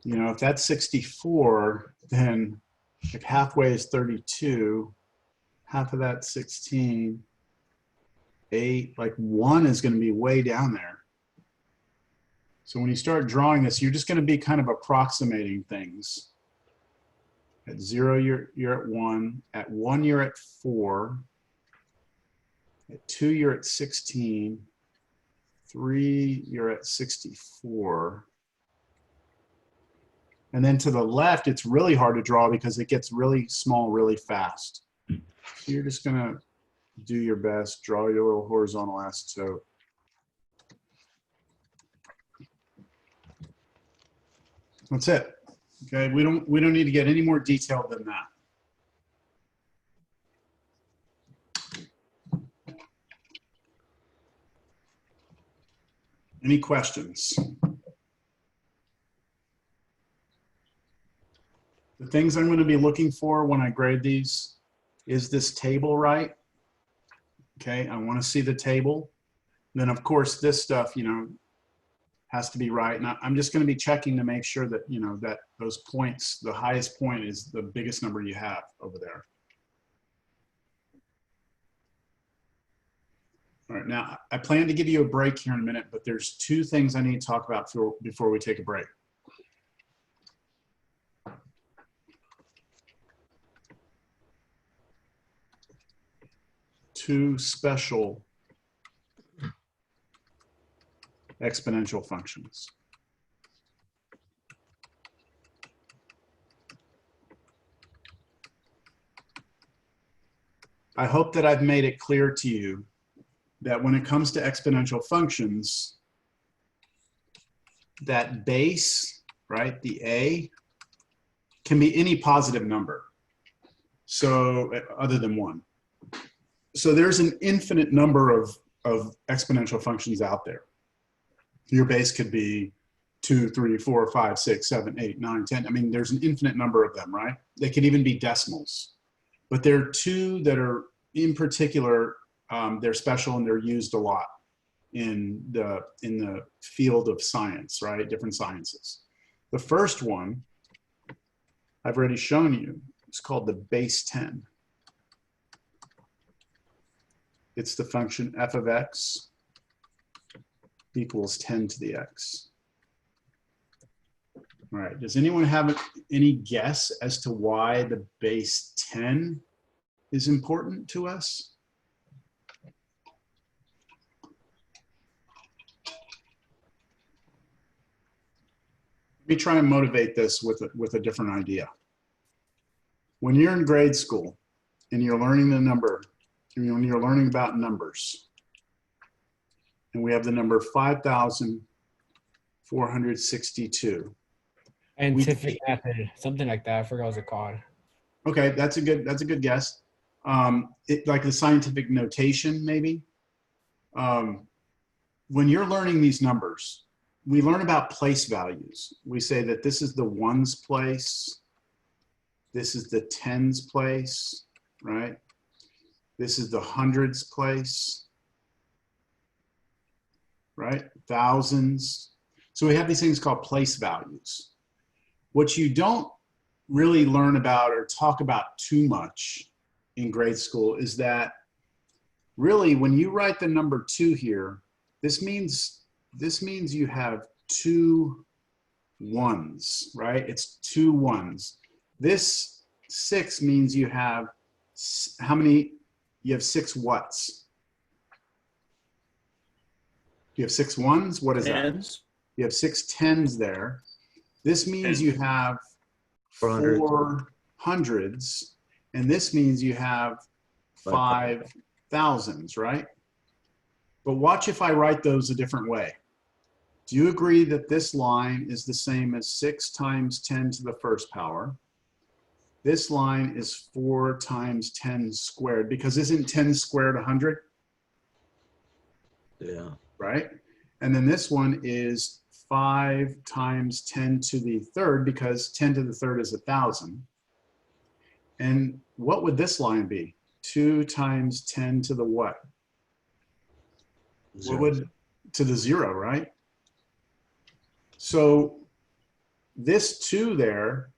you know, if that's 64, then if halfway is 32, half of that's 16, 8, like 1 is going to be way down there. So when you start drawing this, you're just going to be kind of approximating things. At 0, you're at 1. At 1, you're at 4. At 2, you're at 16. 3, you're at 64. And then to the left, it's really hard to draw because it gets really small really fast. So you're just going to do your best, draw your little horizontal asymptote. That's it. Okay, we don't need to get any more detailed than that. Any questions? The things I'm going to be looking for when I grade these is this table right. Okay, I want to see the table. Then of course this stuff, you know, has to be right. And I'm just going to be checking to make sure that, you know, that those points, the highest point is the biggest number you have over there. All right, now I plan to give you a break here in a minute, but there's two things I need to talk about before we take a break. Two special exponential functions. I hope that I've made it clear to you that when it comes to exponential functions, that base, right, the a, can be any positive number. So other than 1. So there's an infinite number of exponential functions out there. Your base could be 2, 3, 4, 5, 6, 7, 8, 9, 10. I mean, there's an infinite number of them, right? They could even be decimals. But there are two that are in particular, they're special and they're used a lot in the field of science, right? Different sciences. The first one I've already shown you. It's called the base 10. It's the function f of x equals 10 to the x. All right, does anyone have any guess as to why the base 10 is important to us? Let me try and motivate this with a different idea. When you're in grade school and you're learning the number, when you're learning about numbers, and we have the number 5,462. Scientific method, something like that. I forgot what it's called. Okay, that's a good guess. Like the scientific notation, maybe. When you're learning these numbers, we learn about place values. We say that this is the ones place, this is the tens place, right? This is the hundreds place, right? Thousands. So we have these things called place values. What you don't really learn about or talk about too much in grade school is that really when you write the number 2 here, this means you have 2 ones, right? It's 2 ones. This 6 means you have how many? You have 6 whats? You have 6 ones? What is that? You have 6 tens there. This means you have 4 hundreds, and this means you have 5 thousands, right? But watch if I write those a different way. Do you agree that this line is the same as 6 times 10 to the first power? This line is 4 times 10 squared, because isn't 10 squared 100? Yeah. Right? And then this one is 5 times 10 to the third, because 10 to the third is 1,000. And what would this line be? 2 times 10 to the what? What would, to the 0, right? So this 2 there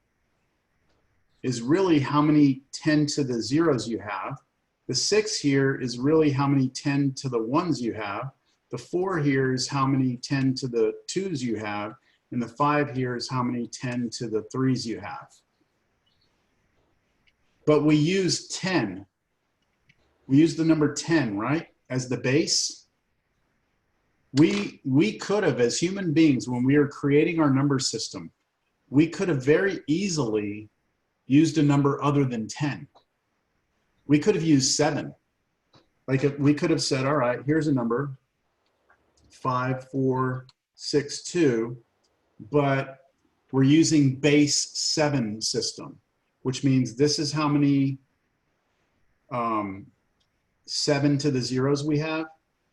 is really how many 10 to the zeros you have. The 6 here is really how many 10 to the ones you have. The 4 here is how many 10 to the 2s you have. And the 5 here is how many 10 to the 3s you have. But we use 10. We use the number 10, right, as the base. We could have, as human beings, when we were creating our number system, we could have very easily used a number other than 10. We could have used 7. Like we could have said, all right, here's a number, 5, 4, 6, 2, but we're using base 7 system, which means this is how many 7 to the zeros we have.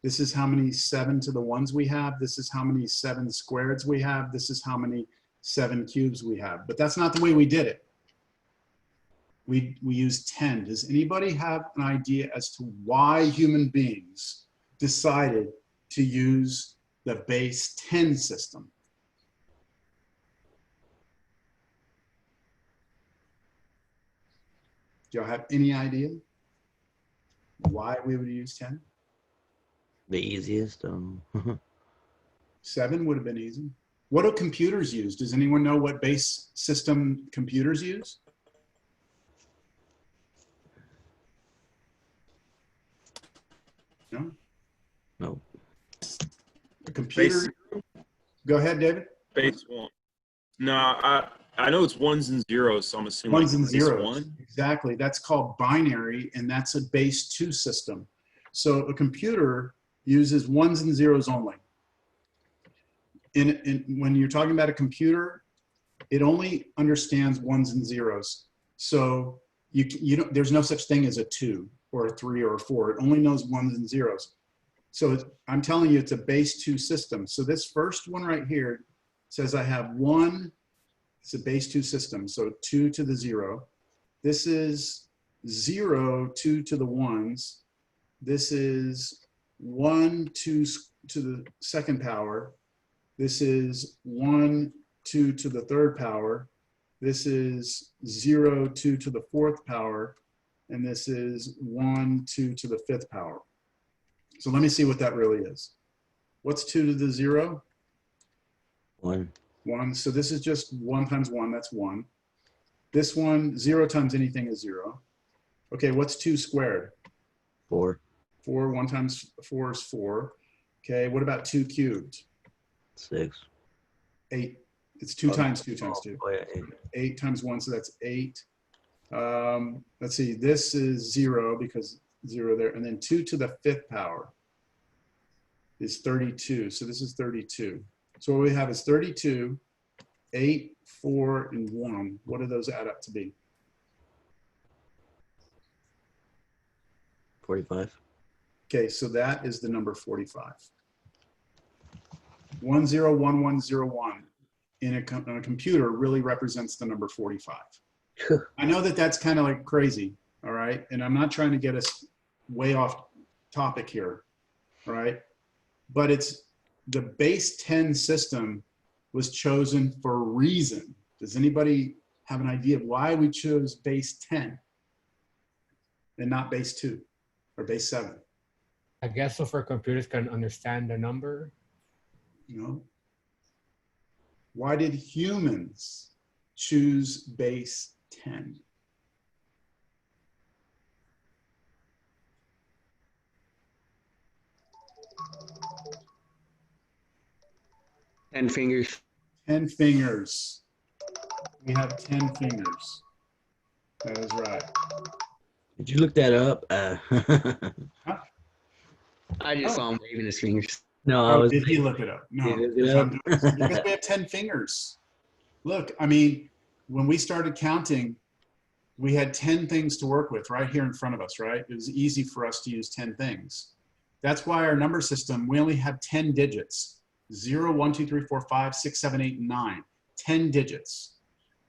This is how many 7 to the 1s we have. This is how many 7 squareds we have. This is how many 7 cubes we have. But that's not the way we did it. We used 10. Does anybody have an idea as to why human beings decided to use the base 10 system? Do y'all have any idea why we would use 10? The easiest. 7 would have been easy. What do computers use? Does anyone know what base system computers use? No? No. A computer. Go ahead, David. Base 1. No, I know it's ones and zeros, so I'm assuming Ones and base zeros. 1. Exactly. That's called binary, and that's a base 2 system. So a computer uses ones and zeros only. When you're talking about a computer, it only understands ones and zeros. So you don't, there's no such thing as a 2 or a 3 or a 4. It only knows ones and zeros. So I'm telling you, it's a base 2 system. So this first one right here says I have 1. It's a base 2 system. So 2 to the 0. This is 0, 2 to the 1s. This is 1, 2 to the second power. This is 1, 2 to the third power. This is 0, 2 to the fourth power. And this is 1, 2 to the fifth power. So let me see what that really is. What's 2 to the 0? 1. 1. So this is just 1 times 1. That's 1. This one, 0 times anything is 0. Okay, what's 2 squared? 4. 4. 1 times 4 is 4. Okay, what about 2 cubed? 6. 8. It's 2 times 2 times 2. Oh, yeah, 8. 8 times 1, so that's 8. Let's see, this is 0 because 0 there. And then 2 to the fifth power is 32. So this is 32. So what we have is 32, 8, 4, and 1. What do those add up to be? 45. Okay, so that is the number 45. 101101 in a computer really represents the number 45. I know that that's kind of like crazy, all right? And I'm not trying to get us way off topic here, all right? But it's the base 10 system was chosen for a reason. Does anybody have an idea of why we chose base 10 and not base 2 or base 7? I guess so for computers can understand the number. You know? Why did humans choose base 10? Ten fingers. 10 fingers. We have 10 fingers. That is right. Did you look that up? I just saw him waving his fingers. No, I Oh, was. did he look it up? No. Did he look it Because up? I'm doing- because we have 10 fingers. Look, I mean, when we started counting, we had 10 things to work with right here in front of us, right? It was easy for us to use 10 things. That's why our number system, we only have 10 digits. 0, 1, 2, 3, 4, 5, 6, 7, 8, 9. 10 digits.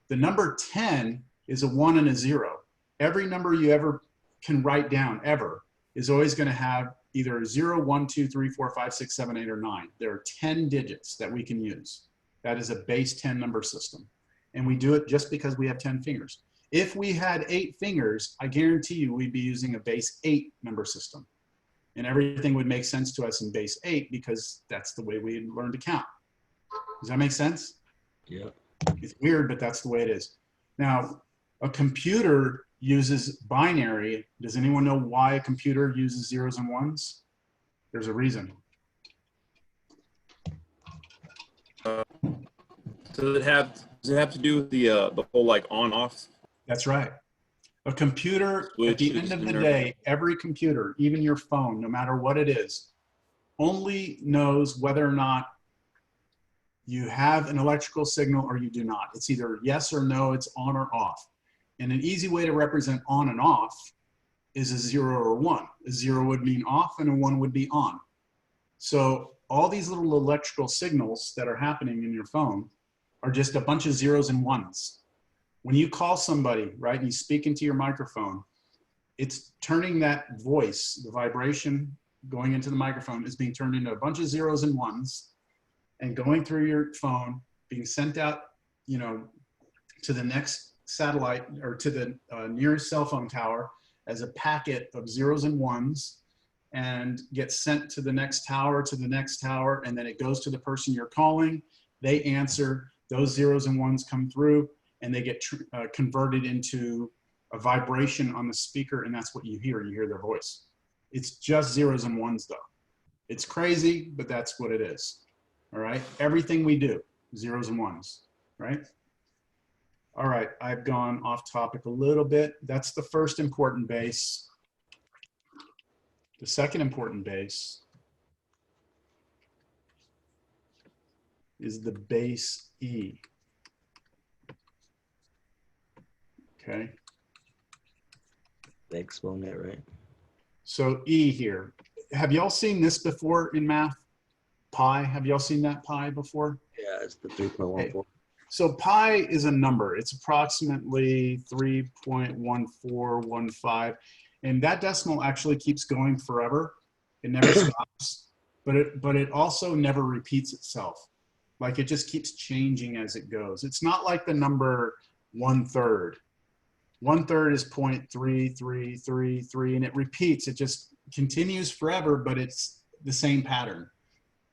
The number 10 is a 1 and a 0. Every number you ever can write down, ever, is always going to have either 0, 1, 2, 3, 4, 5, 6, 7, 8, or 9. There are 10 digits that we can use. That is a base 10 number system. And we do it just because we have 10 fingers. If we had 8 fingers, I guarantee you we'd be using a base 8 number system. And everything would make sense to us in base 8 because that's the way we learn to count. Does that make sense? Yeah. It's weird, but that's the way it is. Now, a computer uses binary. Does anyone know why a computer uses zeros and ones? There's a reason. Does it have to do with the whole like on off? That's right. A computer, at the end of the day, every computer, even your phone, no matter what it is, only knows whether or not you have an electrical signal or you do not. It's either yes or no, it's on or off. And an easy way to represent on and off is a 0 or 1. A 0 would mean off and a 1 would be on. So all these little electrical signals that are happening in your phone are just a bunch of zeros and ones. When you call somebody, right, and you speak into your microphone, it's turning that voice, the vibration going into the microphone is being turned into a bunch of zeros and ones and going through your phone, being sent out, you know, to the next satellite or to the nearest cell phone tower as a packet of zeros and ones, and gets sent to the next tower, and then it goes to the person you're calling. They answer, those zeros and ones come through, and they get converted into a vibration on the speaker, and that's what you hear their voice. It's just zeros and ones though. It's crazy, but that's what it is. All right, everything we do, zeros and ones, right? All right, I've gone off topic a little bit. That's the first important base. The second important base is the base E. Okay. The exponent, right? So E here. Have y'all seen this before in math? Pi, have y'all seen that pi before? Yeah, it's the 3.14. So pi is a number. It's approximately 3.1415. And that decimal actually keeps going forever. It never stops, but it also never repeats itself. Like it just keeps changing as it goes. It's not like the number 1/3. 1/3 is 0.3333, and it repeats. It just continues forever, but it's the same pattern.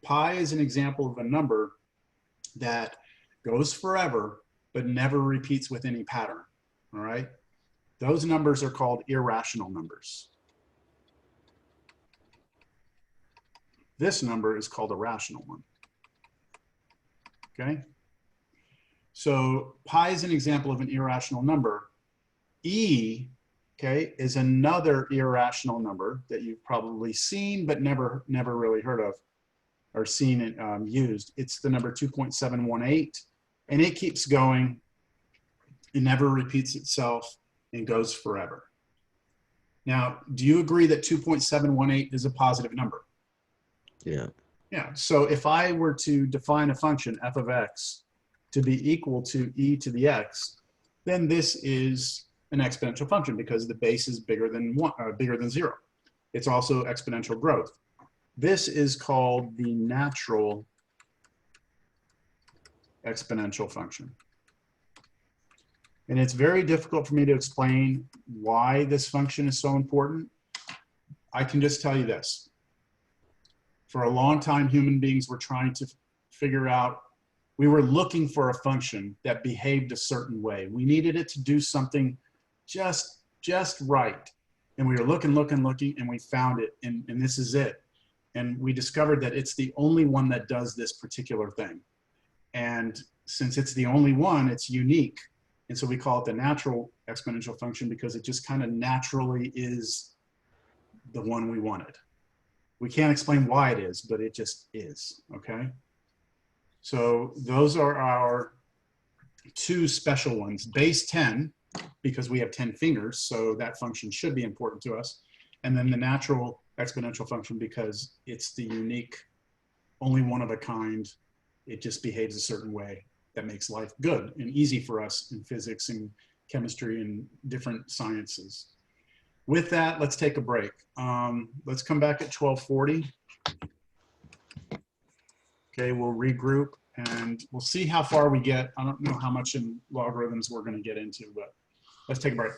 Pi is an example of a number that goes forever, but never repeats with any pattern, all right? Those numbers are called irrational numbers. This number is called a rational one, okay? So pi is an example of an irrational number. E, okay, is another irrational number that you've probably seen, but never really heard of or seen it used. It's the number 2.718, and it keeps going. It never repeats itself and goes forever. Now, do you agree that 2.718 is a positive number? Yeah. Yeah, so if I were to define a function, f of x, to be equal to e to the x, then this is an exponential function because the base is bigger than 0. It's also exponential growth. This is called the natural exponential function. And it's very difficult for me to explain why this function is so important. I can just tell you this. For a long time, human beings were trying to figure out, we were looking for a function that behaved a certain way. We needed it to do something just right. And we were looking, and we found it, and this is it. And we discovered that it's the only one that does this particular thing. And since it's the only one, it's unique. And so we call it the natural exponential function because it just kind of naturally is the one we wanted. We can't explain why it is, but it just is, okay? So those are our two special ones. Base 10, because we have 10 fingers, so that function should be important to us. And then the natural exponential function because it's the unique, only one of a kind. It just behaves a certain way that makes life good and easy for us in physics and chemistry and different sciences. With that, let's take a break. Let's come back at 12:40. Okay, we'll regroup and we'll see how far we get. I don't know how much in logarithms we're going to get into, but let's take a break.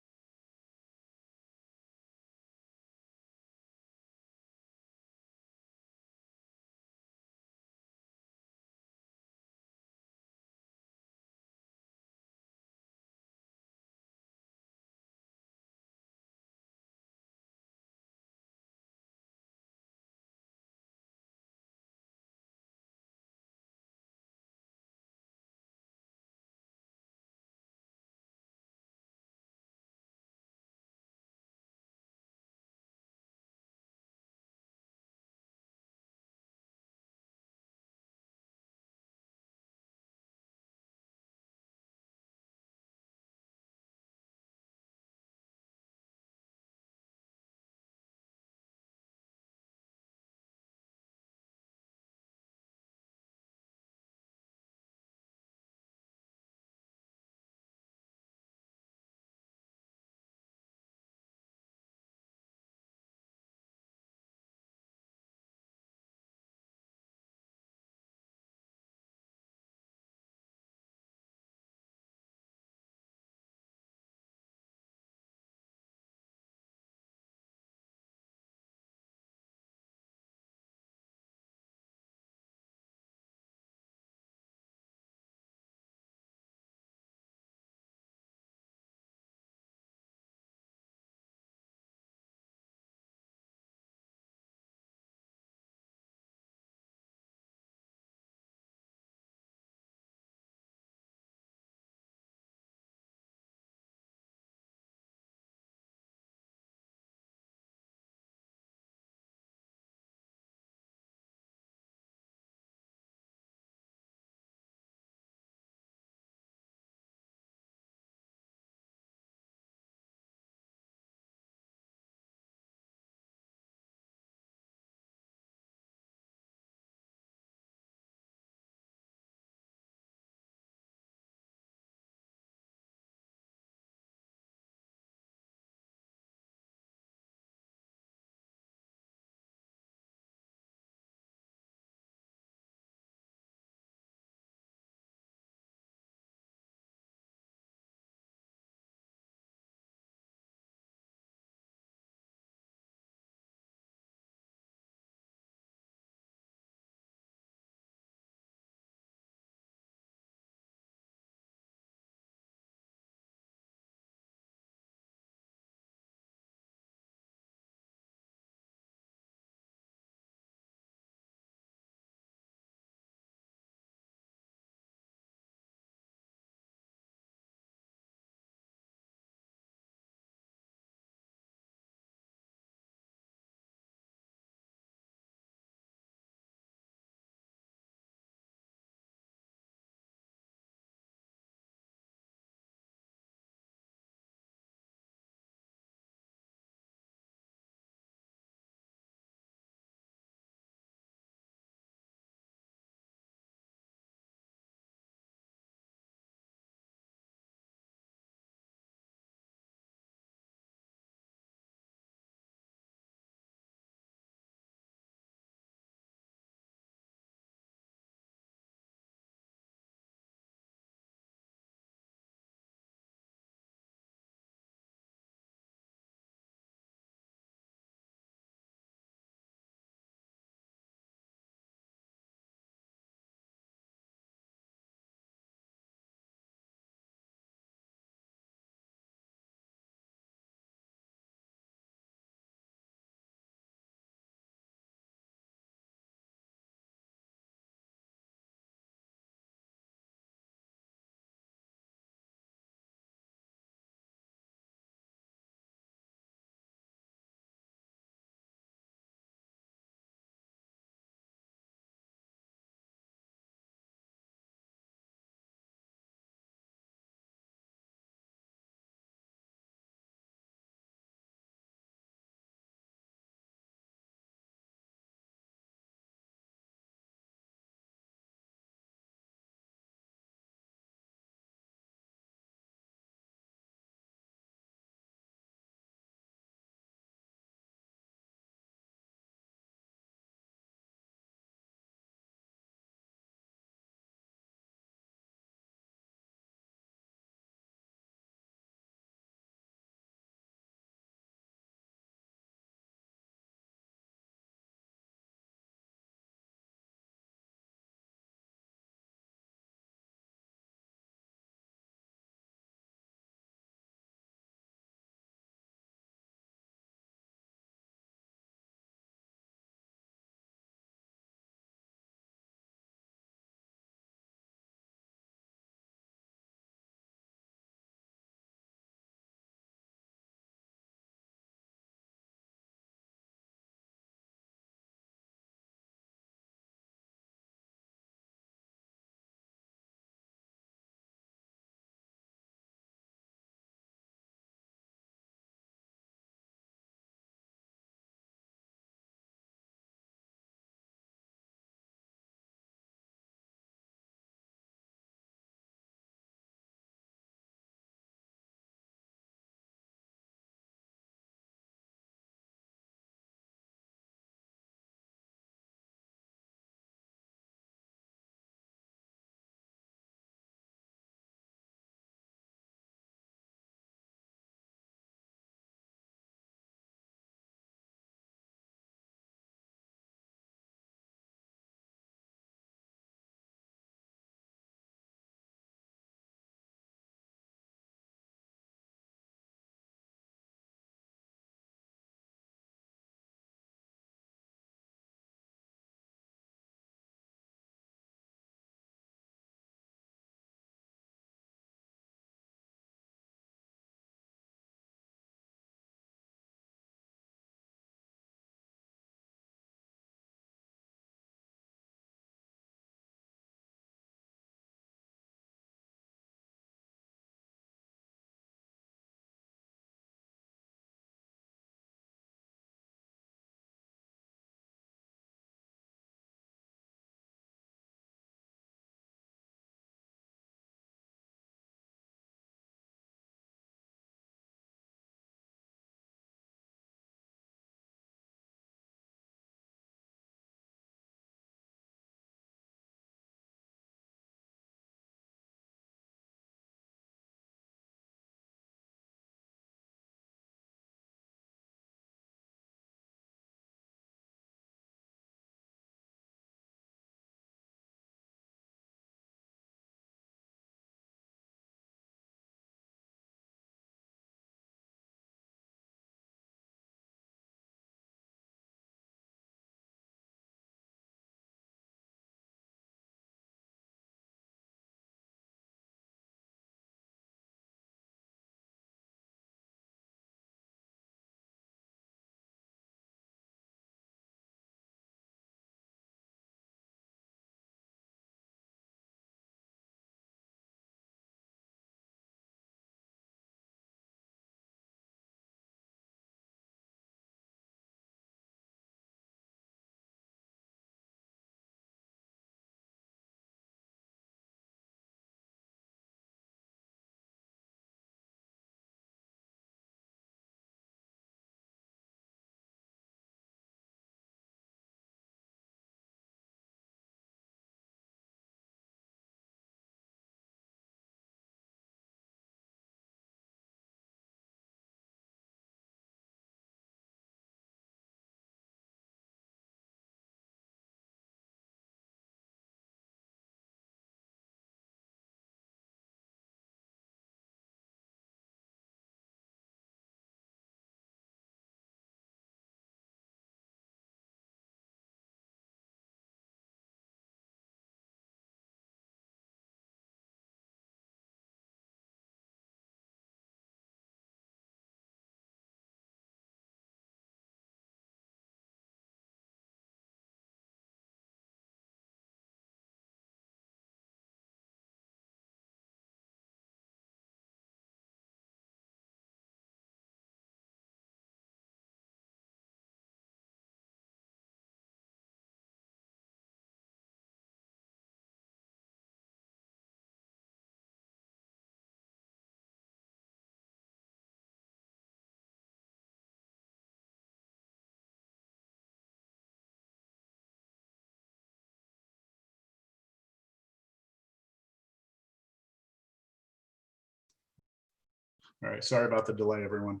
All right, sorry about the delay, everyone.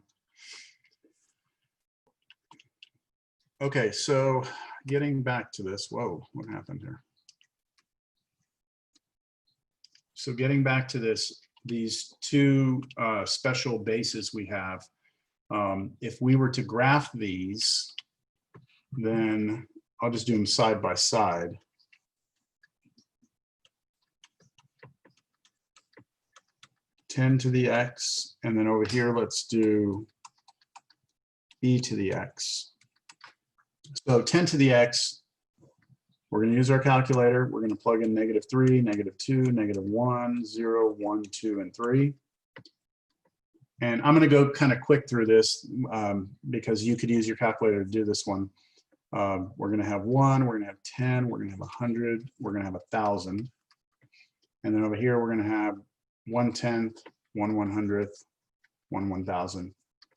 Okay, so getting back to this, whoa, what happened here? So getting back to this, these two special bases we have, if we were to graph these, then I'll just do them side by side. Ten to the x, and then over here, let's do e to the x. So 10 to the x, we're going to use our calculator. We're going to plug in -3, -2, -1, 0, 1, 2, and 3. And I'm going to go kind of quick through this because you could use your calculator to do this one. We're going to have 1, we're going to have 10, we're going to have 100, we're going to have 1,000. And then over here, we're going to have 1/10, 1/100th, 1/1000.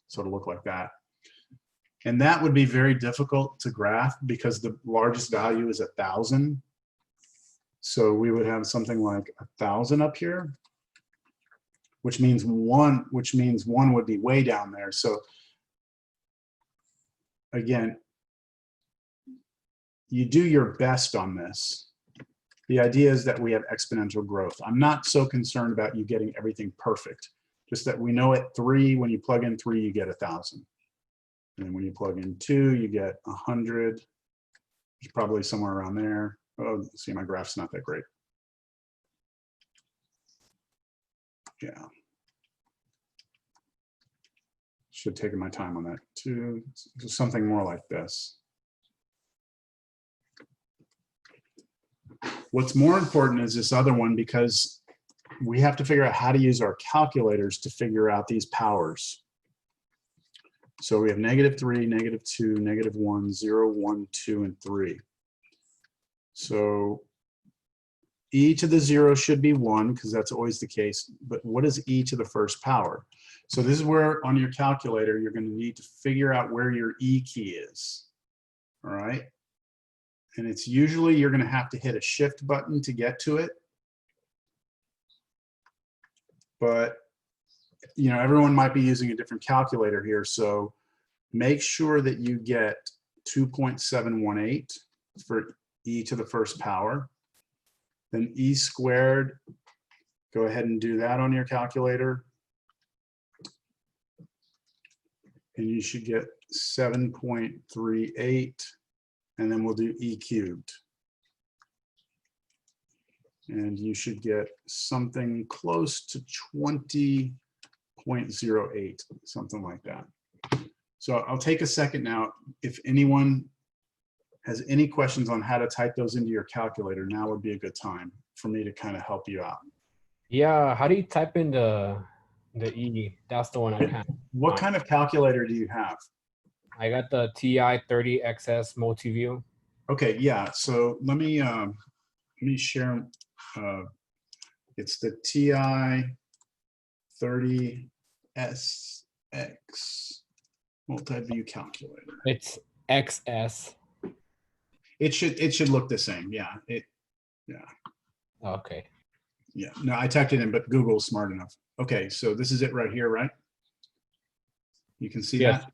So it'll look like that. And that would be very difficult to graph because the largest value is 1,000. So we would have something like 1,000 up here, which means one would be way down there. So again, you do your best on this. The idea is that we have exponential growth. I'm not so concerned about you getting everything perfect, just that we know at 3, when you plug in 3, you get 1,000. And when you plug in 2, you get 100. It's probably somewhere around there. Oh, see, my graph's not that great. Yeah. Should take my time on that too. Something more like this. What's more important is this other one, because we have to figure out how to use our calculators to figure out these powers. So we have -3, -2, -1, 0, 1, 2, and 3. So e to the 0 should be 1 because that's always the case. But what is e to the first power? So this is where on your calculator, you're going to need to figure out where your e key is. All right. And it's usually you're going to have to hit a shift button to get to it. But you know, everyone might be using a different calculator here. So make sure that you get 2.718 for e to the first power. Then e squared, go ahead and do that on your calculator. And you should get 7.38. And then we'll do e cubed. And you should get something close to 20.08, something like that. So I'll take a second now. If anyone has any questions on how to type those into your calculator, now would be a good time for me to kind of help you out. Yeah, how do you type in the E? That's the one I can't. What kind of calculator do you have? I got the TI-30XS Multiview. Okay, yeah. So let me share. It's the TI-30SX multi-view calculator. It's XS. It should look the same. Yeah. Okay. Yeah. No, I typed it in, but Google's smart enough. Okay, so this is it right here, right? You can see Yes. that?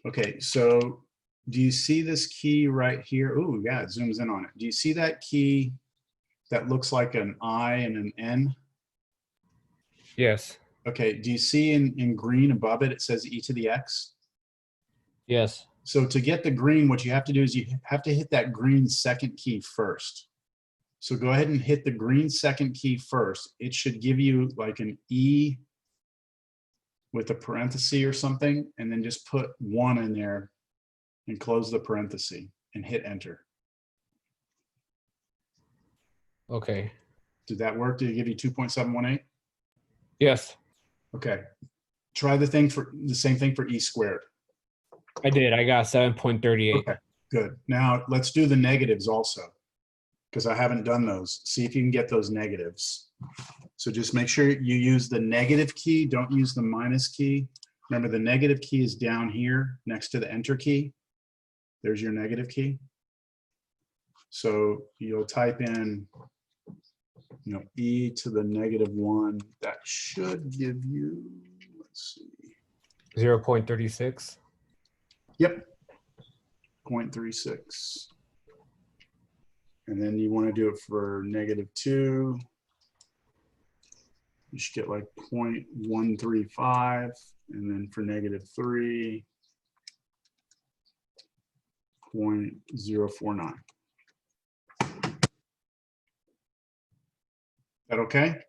Okay, so do you see this key right here? Oh, yeah, it zooms in on it. Do you see that key that looks like an I and an N? Yes. Okay, do you see in green above it, it says e to the x? Yes. So to get the green, what you have to do is you have to hit that green second key first. So go ahead and hit the green second key first. It should give you like an E with a parenthesis or something, and then just put 1 in there and close the parenthesis and hit enter. Okay. Did that work? Did it give you 2.718? Yes, Okay. Try the same thing for E squared. I did. I got 7.38. Okay, good. Now let's do the negatives also, because I haven't done those. See if you can get those negatives. So just make sure you use the negative key. Don't use the minus key. Remember, the negative key is down here next to the enter key. There's your negative key. So you'll type in, e to the -1. That should give you Let's see. 0.36. Yep. 0.36. And then you want to do it for -2. You should get like 0.135. And then for -3, 0.049. That okay?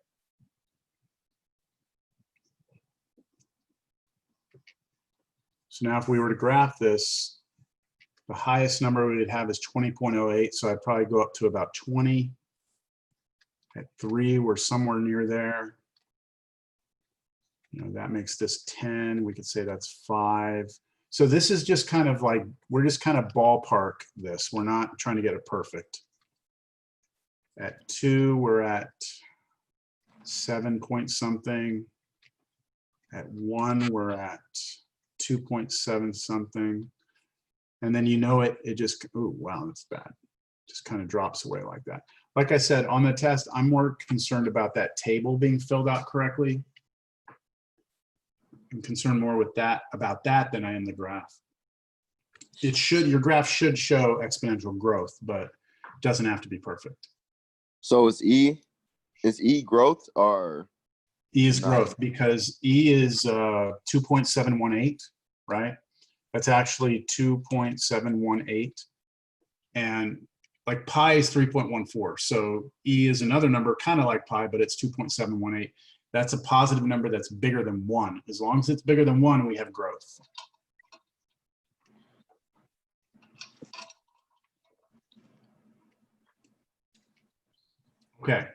So now if we were to graph this, the highest number we would have is 20.08. So I'd probably go up to about 20. At 3, we're somewhere near there. You know, that makes this 10. We could say that's 5. So this is just kind of like, we're just kind of ballpark this. We're not trying to get it perfect. At 2, we're at 7 point something. At 1, we're at 2.7 something. And then you know it just, oh, wow, that's bad. Just kind of drops away like that. Like I said, on the test, I'm more concerned about that table being filled out correctly. I'm concerned more with that, about that, than I am the graph. It should, your graph should show exponential growth, but it doesn't have to be perfect. So is E growth or? E is Nice. growth because E is 2.718, right? That's actually 2.718. And like pi is 3.14. So E is another number kind of like pi, but it's 2.718. That's a positive number that's bigger than 1. As long as it's bigger than 1, we have growth. Okay.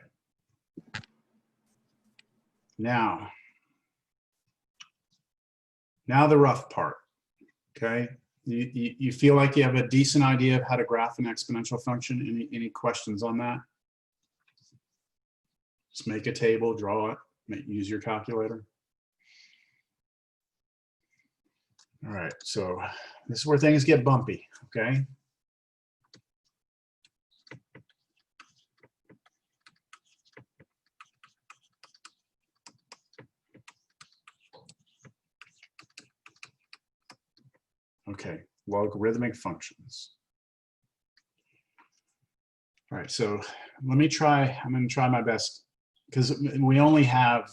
Now the rough part, okay? You feel like you have a decent idea of how to graph an exponential function? Any questions on that? Just make a table, draw it, use your calculator. All right, so this is where things get bumpy, okay? Okay, logarithmic functions. All right, so let me try, I'm gonna try my best because we only have,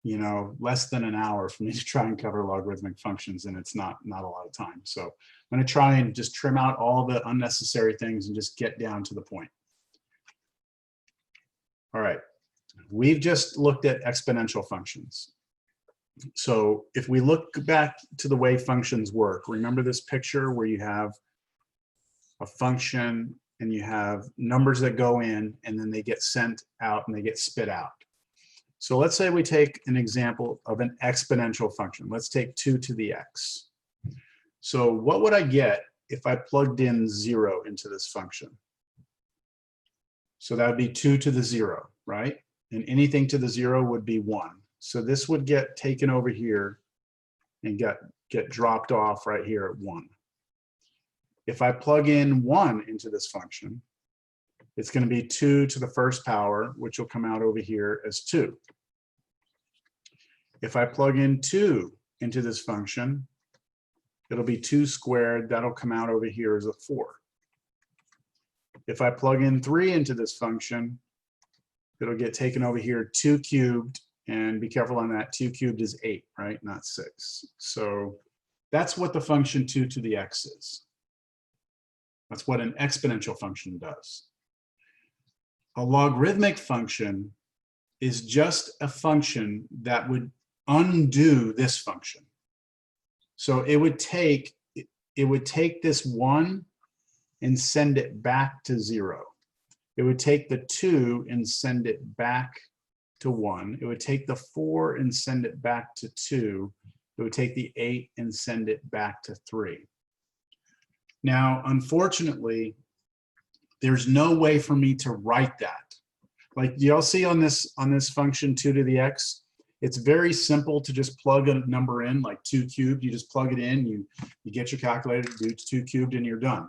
you know, less than an hour for me to try and cover logarithmic functions, and it's not a lot of time. So I'm gonna try and just trim out all the unnecessary things and just get down to the point. All right, we've just looked at exponential functions. So if we look back to the way functions work, remember this picture where you have a function and you have numbers that go in and then they get sent out and they get spit out. So let's say we take an example of an exponential function. Let's take 2 to the x. So what would I get if I plugged in 0 into this function? So that would be 2 to the 0, right? And anything to the 0 would be 1. So this would get taken over here and get dropped off right here at 1. If I plug in 1 into this function, it's going to be 2 to the first power, which will come out over here as 2. If I plug in 2 into this function, it'll be 2 squared. That'll come out over here as a 4. If I plug in 3 into this function, it'll get taken over here 2 cubed. And be careful on that, 2 cubed is 8, right? Not 6. So that's what the function 2 to the x is. That's what an exponential function does. A logarithmic function is just a function that would undo this function. So it would take this 1 and send it back to 0. It would take the 2 and send it back to 1. It would take the 4 and send it back to 2. It would take the 8 and send it back to 3. Now, unfortunately, there's no way for me to write that. Like y'all see on this function 2 to the x, it's very simple to just plug a number in, like 2 cubed. You just plug it in, you get your calculator, do 2 cubed, and you're done.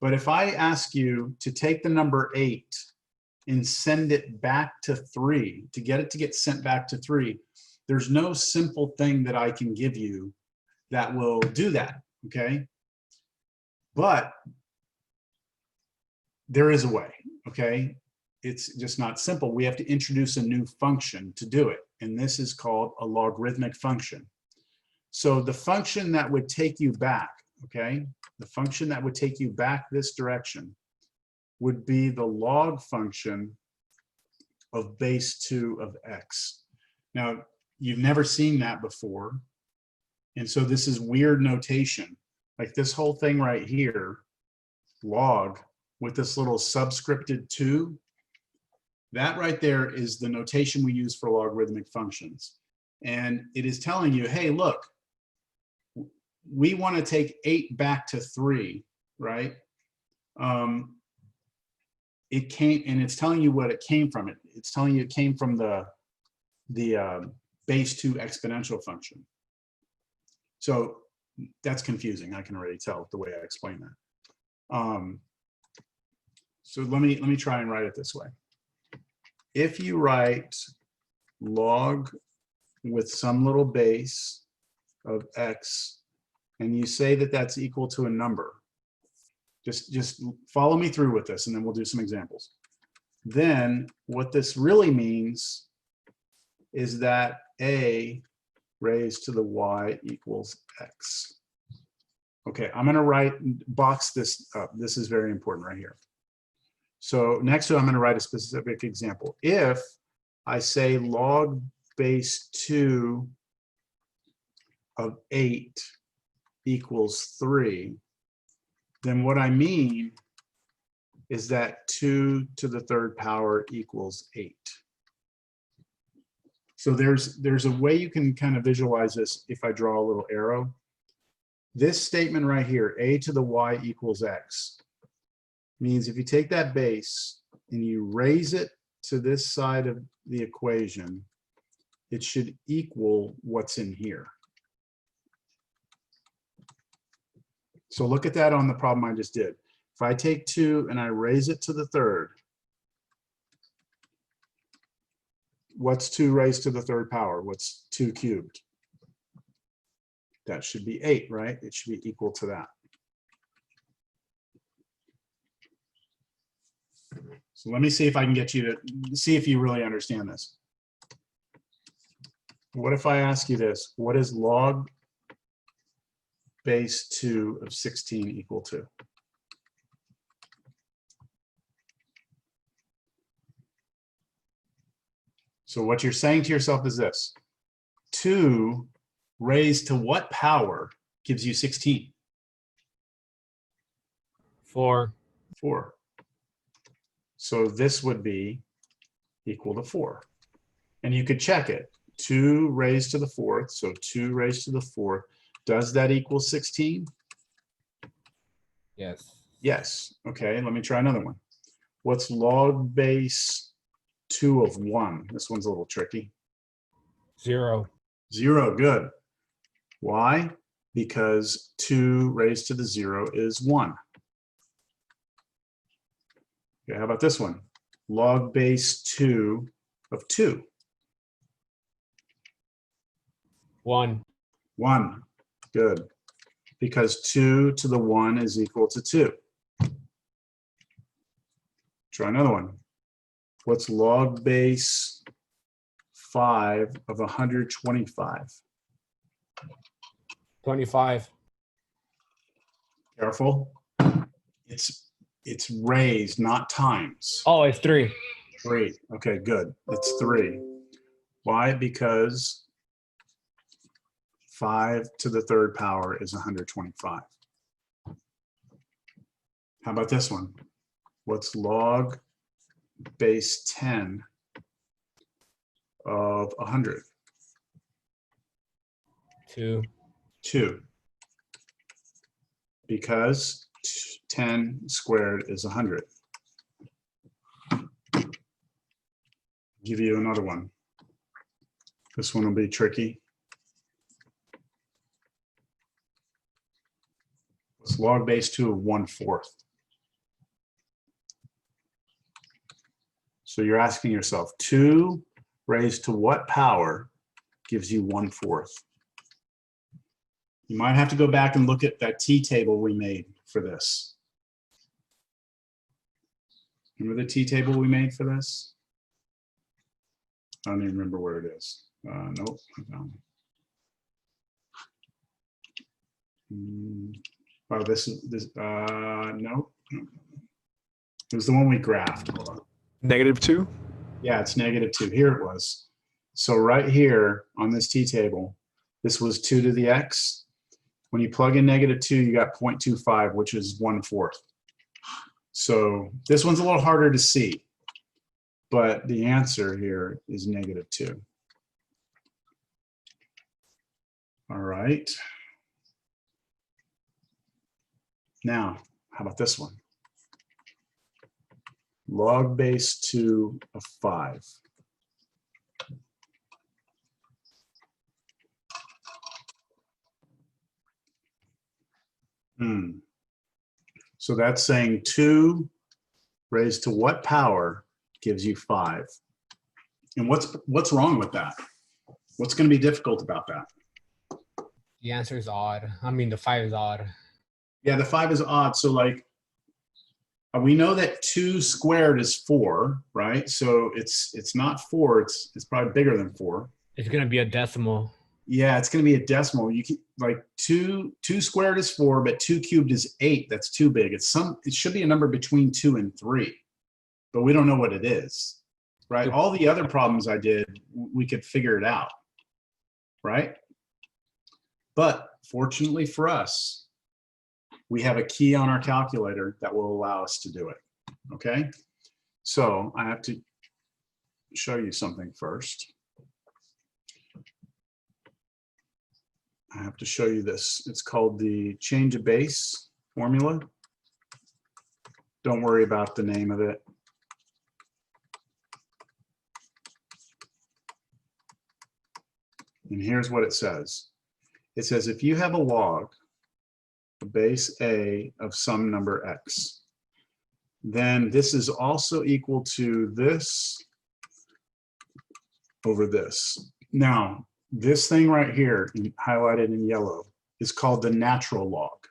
But if I ask you to take the number 8 and send it back to 3, to get it to get sent back to 3, There's no simple thing that I can give you that will do that, okay? But there is a way, okay? It's just not simple. We have to introduce a new function to do it, and this is called a logarithmic function. So the function that would take you back, okay, the function that would take you back this direction would be the log function of base 2 of x. Now, you've never seen that before, and so this is weird notation. Like this whole thing right here, log, with this little subscripted 2, that right there is the notation we use for logarithmic functions. And it is telling you, hey, look, we want to take 8 back to 3, right? It came, and it's telling you what it came from. It's telling you it came from the base 2 exponential function. So that's confusing. I can already tell the way I explain that. So let me try and write it this way. If you write log with some little base of x, and you say that that's equal to a number, just follow me through with this, and then we'll do some examples. Then what this really means is that a raised to the y equals x. Okay, I'm going to box this up. This is very important right here. So next to it, I'm going to write a specific example. If I say log base 2 of 8 equals 3, then what I mean is that 2 to the 3rd power equals 8. So there's a way you can kind of visualize this if I draw a little arrow. This statement right here, a to the y equals x, means if you take that base and you raise it to this side of the equation, it should equal what's in here. So look at that on the problem I just did. If I take 2 and I raise it to the 3rd, what's 2 raised to the 3rd power? What's 2 cubed? That should be 8, right? It should be equal to that. So let me see if I can get you to see if you really understand this. What if I ask you this? What is log base 2 of 16 equal to? So what you're saying to yourself is this: 2 raised to what power gives you 16? 4. 4. So this would be equal to 4. And you could check it. 2 raised to the 4th, so 2 raised to the 4th. Does that equal 16? Yes. Yes. Okay, let me try another one. What's log base 2 of 1? This one's a little tricky. 0. 0, good. Why? Because 2 raised to the 0 is 1. Okay, how about this one? Log base 2 of 2. 1. 1, good. Because 2 to the 1 is equal to 2. Try another one. What's log base 5 of 125? 25. Careful. It's raised, not times. Oh, it's 3. 3. Okay, good. It's 3. Why? Because 5 to the 3rd power is 125. How about this one? What's log base 10 of 100? 2. 2. Because 10 squared is 100. Give you another one. This one will be tricky. What's log base 2 of 1/4? So you're asking yourself, 2 raised to what power gives you 1/4. You might have to go back and look at that T table we made for this. Remember the T table we made for this? I don't even remember where it is. Nope, I found it. Oh, this is this. Nope. It was the one we graphed. Hold on. -2? Yeah, it's -2. Here it was. So right here on this T table, this was 2 to the x. When you plug in -2, you got 0.25, which is 1/4. So this one's a little harder to see, but the answer here is -2. All right. Now, how about this one? Log base 2 of 5. So that's saying 2 raised to what power gives you 5? And what's wrong with that? What's going to be difficult about that? The answer is odd. I mean, the 5 is odd. Yeah, the 5 is odd. So like, we know that 2 squared is 4, right? So it's not 4. It's probably bigger than 4. It's gonna be a decimal. Yeah, it's going to be a decimal. You can, like 2 squared is 4, but 2 cubed is 8. That's too big. It should be a number between 2 and 3, but we don't know what it is, right? All the other problems I did, we could figure it out, right? But fortunately for us, we have a key on our calculator that will allow us to do it, okay? So I have to show you something first. I have to show you this. It's called the change of base formula. Don't worry about the name of it. And here's what it says. It says if you have a log, a base A of some number x, then this is also equal to this over this. Now, this thing right here, highlighted in yellow, is called the natural log.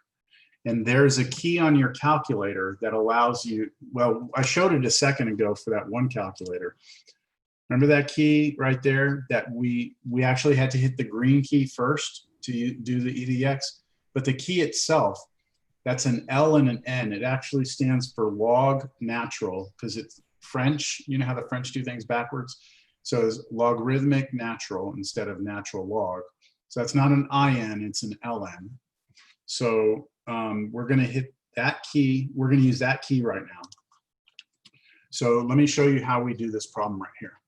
And there's a key on your calculator that allows you, well, I showed it a second ago for that one calculator. Remember that key right there that we actually had to hit the green key first to do the EDX? But the key itself, that's an L and an N. It actually stands for log natural because it's French. You know how the French do things backwards? So it's logarithmic natural instead of natural log. So that's not an IN, it's an LN. So we're going to hit that key. We're going to use that key right now. So let me show you how we do this problem right here.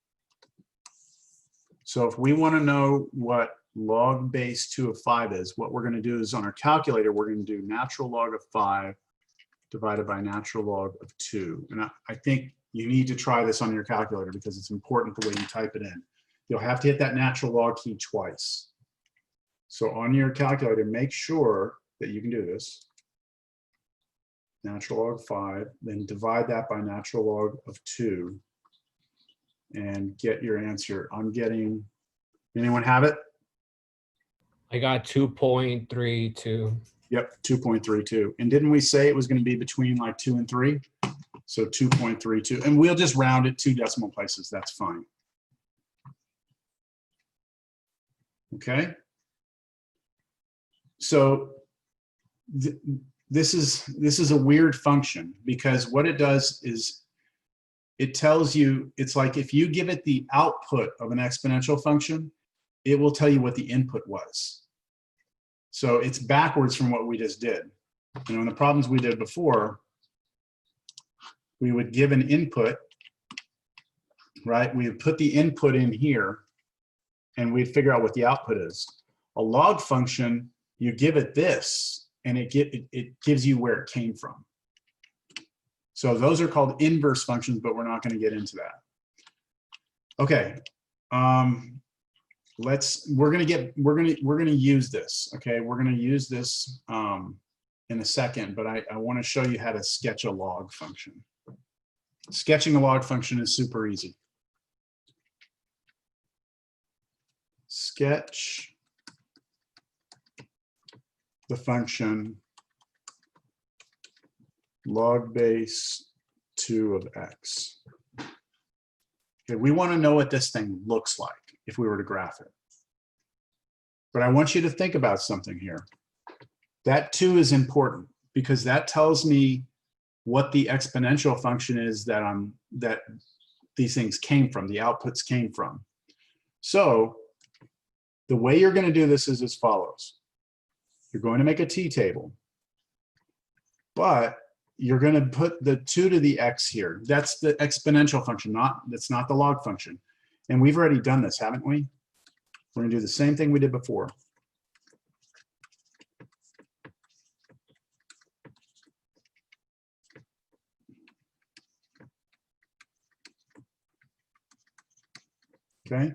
So if we want to know what log base 2 of 5 is, what we're going to do is on our calculator, we're going to do natural log of 5 divided by natural log of 2. And I think you need to try this on your calculator because it's important the way you type it in. You'll have to hit that natural log key twice. So on your calculator, make sure that you can do this. Natural log 5, then divide that by natural log of 2 and get your answer. I'm getting, anyone have it? I got 2.32. Yep, 2.32. And didn't we say it was going to be between like 2 and 3? So 2.32, and we'll just round it 2 decimal places. That's fine. Okay. So this is a weird function because what it does is it tells you, it's like if you give it the output of an exponential function, it will tell you what the input was. So it's backwards from what we just did. You know, in the problems we did before, we would give an input, right? We would put the input in here and we'd figure out what the output is. A log function, you give it this and it gives you where it came from. So those are called inverse functions, but we're not going to get into that. Okay. We're going to use this. Okay. We're going to use this in a second, but I want to show you how to sketch a log function. Sketching a log function is super easy. sketch the function log base 2 of x. Okay, we want to know what this thing looks like if we were to graph it. But I want you to think about something here. That 2 is important because that tells me what the exponential function is that these things came from, the outputs came from. So the way you're going to do this is as follows. You're going to make a t-table, but you're going to put the 2 to the x here. That's the exponential function, that's not the log function. And we've already done this, haven't we? We're going to do the same thing we did before. Okay.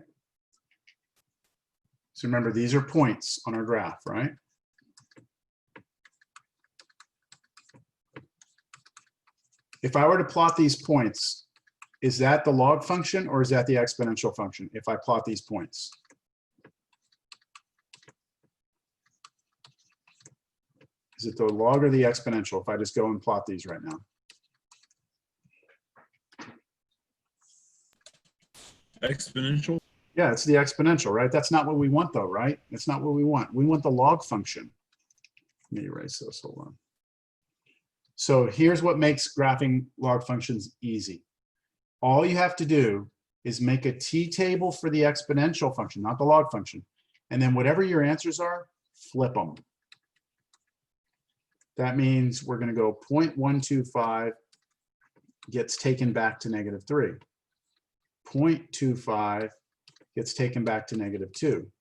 So remember, these are points on our graph, right? If I were to plot these points, is that the log function or is that the exponential function if I plot these points? Is it the log or the exponential if I just go and plot these right now? Exponential. Yeah, it's the exponential, right? That's not what we want though, right? That's not what we want. We want the log function. Let me erase this, hold on. So here's what makes graphing log functions easy. All you have to do is make a t-table for the exponential function, not the log function. And then whatever your answers are, flip them. That means we're going to go 0.125 gets taken back to -3. 0.25 gets taken back to -2.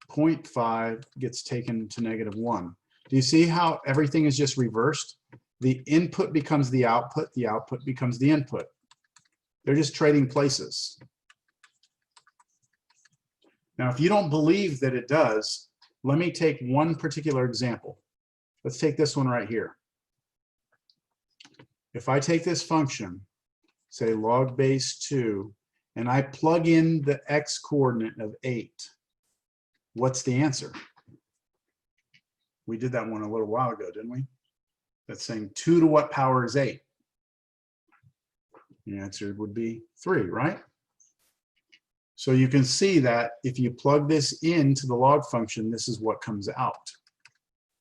0.5 gets taken to -1. Do you see how everything is just reversed? The input becomes the output becomes the input. They're just trading places. Now, if you don't believe that it does, let me take one particular example. Let's take this one right here. If I take this function, say log base 2, and I plug in the x coordinate of 8, what's the answer? We did that one a little while ago, didn't we? That's saying 2 to what power is 8? The answer would be 3, right? So you can see that if you plug this into the log function, this is what comes out.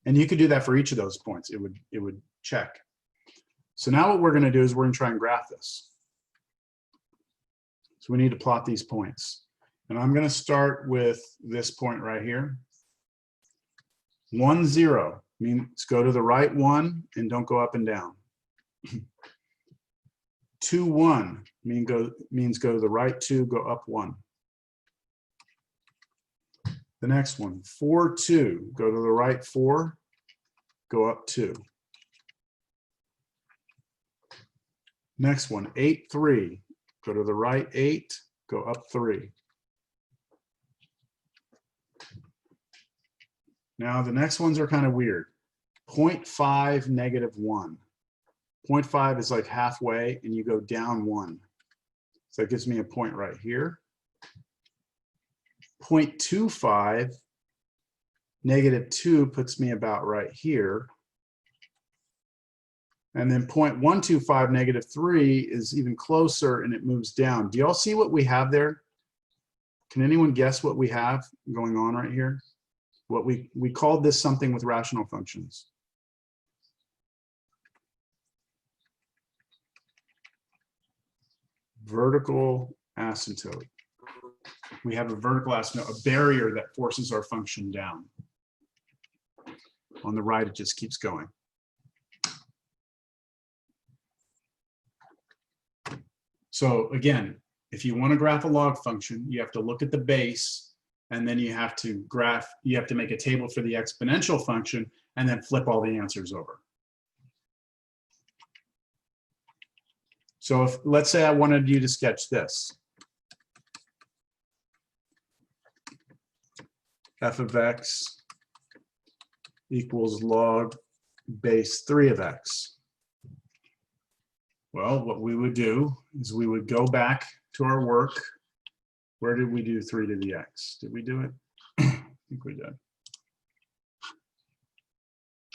And you could do that for each of those points. It would check. So now what we're going to do is we're going to try and graph this. So we need to plot these points. And I'm going to start with this point right here. 1, 0 means go to the right 1 and don't go up and down. 2, 1 means go to the right 2, go up 1. The next one, 4, 2, go to the right 4, go up 2. Next one, 8, 3, go to the right 8, go up 3. Now the next ones are kind of weird. 0.5, -1. 0.5 is like halfway and you go down 1. So it gives me a point right here. 0.25, -2 puts me about right here. And then 0.125, -3 is even closer and it moves down. Do y'all see what we have there? Can anyone guess what we have going on right here? What we called this something with rational functions. Vertical asymptote. We have a vertical asymptote, a barrier that forces our function down. On the right, it just keeps going. So again, if you want to graph a log function, you have to look at the base, and then you have to make a table for the exponential function, and then flip all the answers over. So if, let's say I wanted you to sketch this. F of x equals log base 3 of x. Well, what we would do is we would go back to our work Where did we do 3 to the x? Did we do it? I think we did.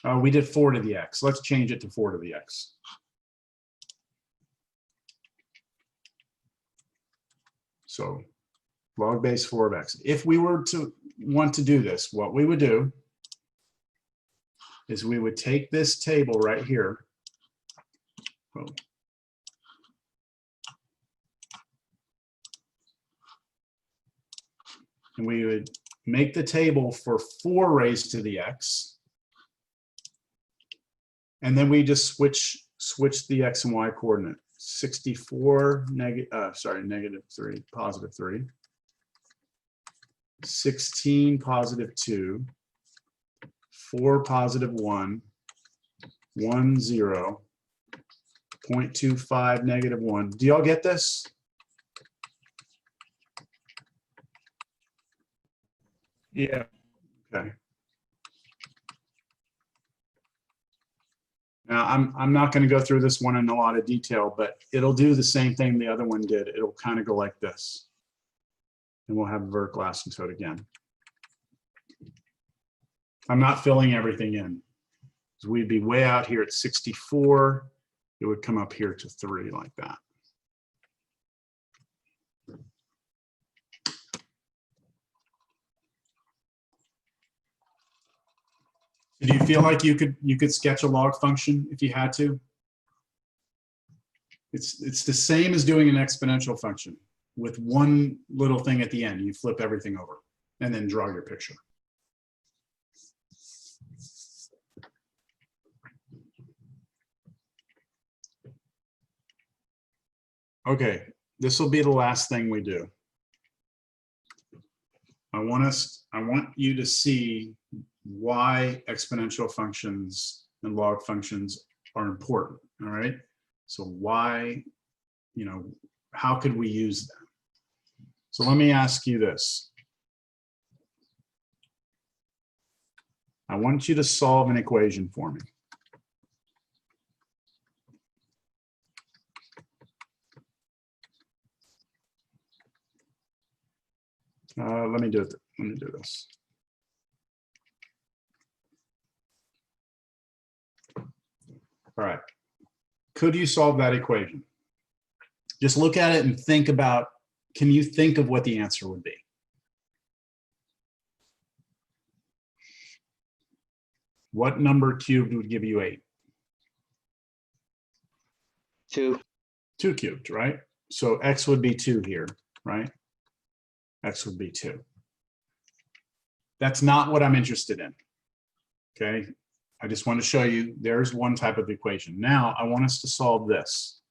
Oh, we did 4 to the x. Let's change it to 4 to the x. So log base 4 of x. If we were to want to do this, what we would do is we would take this table right here. Oh. And we would make the table for 4 raised to the x. And then we just switch the x and y coordinate. 64 negative 3, positive 3. 16 positive 2. 4 positive 1. 1 0. 0.25 negative 1. Do y'all get this? Yeah. Okay. Now, I'm not going to go through this one in a lot of detail, but it'll do the same thing the other one did. It'll kind of go like this. And we'll have vertical asymptote again. I'm not filling everything in. So we'd be way out here at 64. It would come up here to 3 like that. Do you feel like you could sketch a log function if you had to? It's the same as doing an exponential function with one little thing at the end. You flip everything over and then draw your picture. Okay, this will be the last thing we do. I want you to see why exponential functions and log functions are important, all right? So why, how could we use them? So let me ask you this. I want you to solve an equation for me. Let me do it. Let me do this. All right. Could you solve that equation? Just look at it and think about, can you think of what the answer would be? What number cubed would give you 8? 2. 2 cubed, right? So x would be 2 here, right? X would be 2. That's not what I'm interested in. Okay. I just want to show you there's one type of equation. Now I want us to solve this.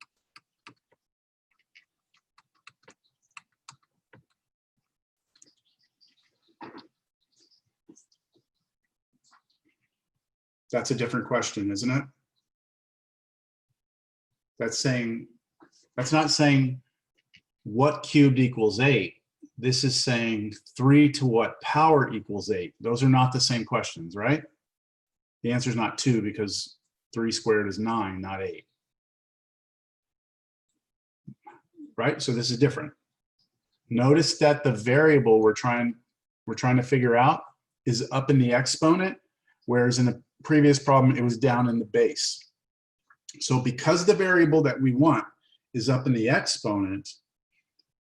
That's a different question, isn't it? That's not saying what cubed equals 8. This is saying 3 to what power equals 8. Those are not the same questions, right? The answer is not 2 because 3 squared is 9, not 8. Right? So this is different. Notice that the variable we're trying to figure out is up in the exponent, whereas in the previous problem it was down in the base. So because the variable that we want is up in the exponent,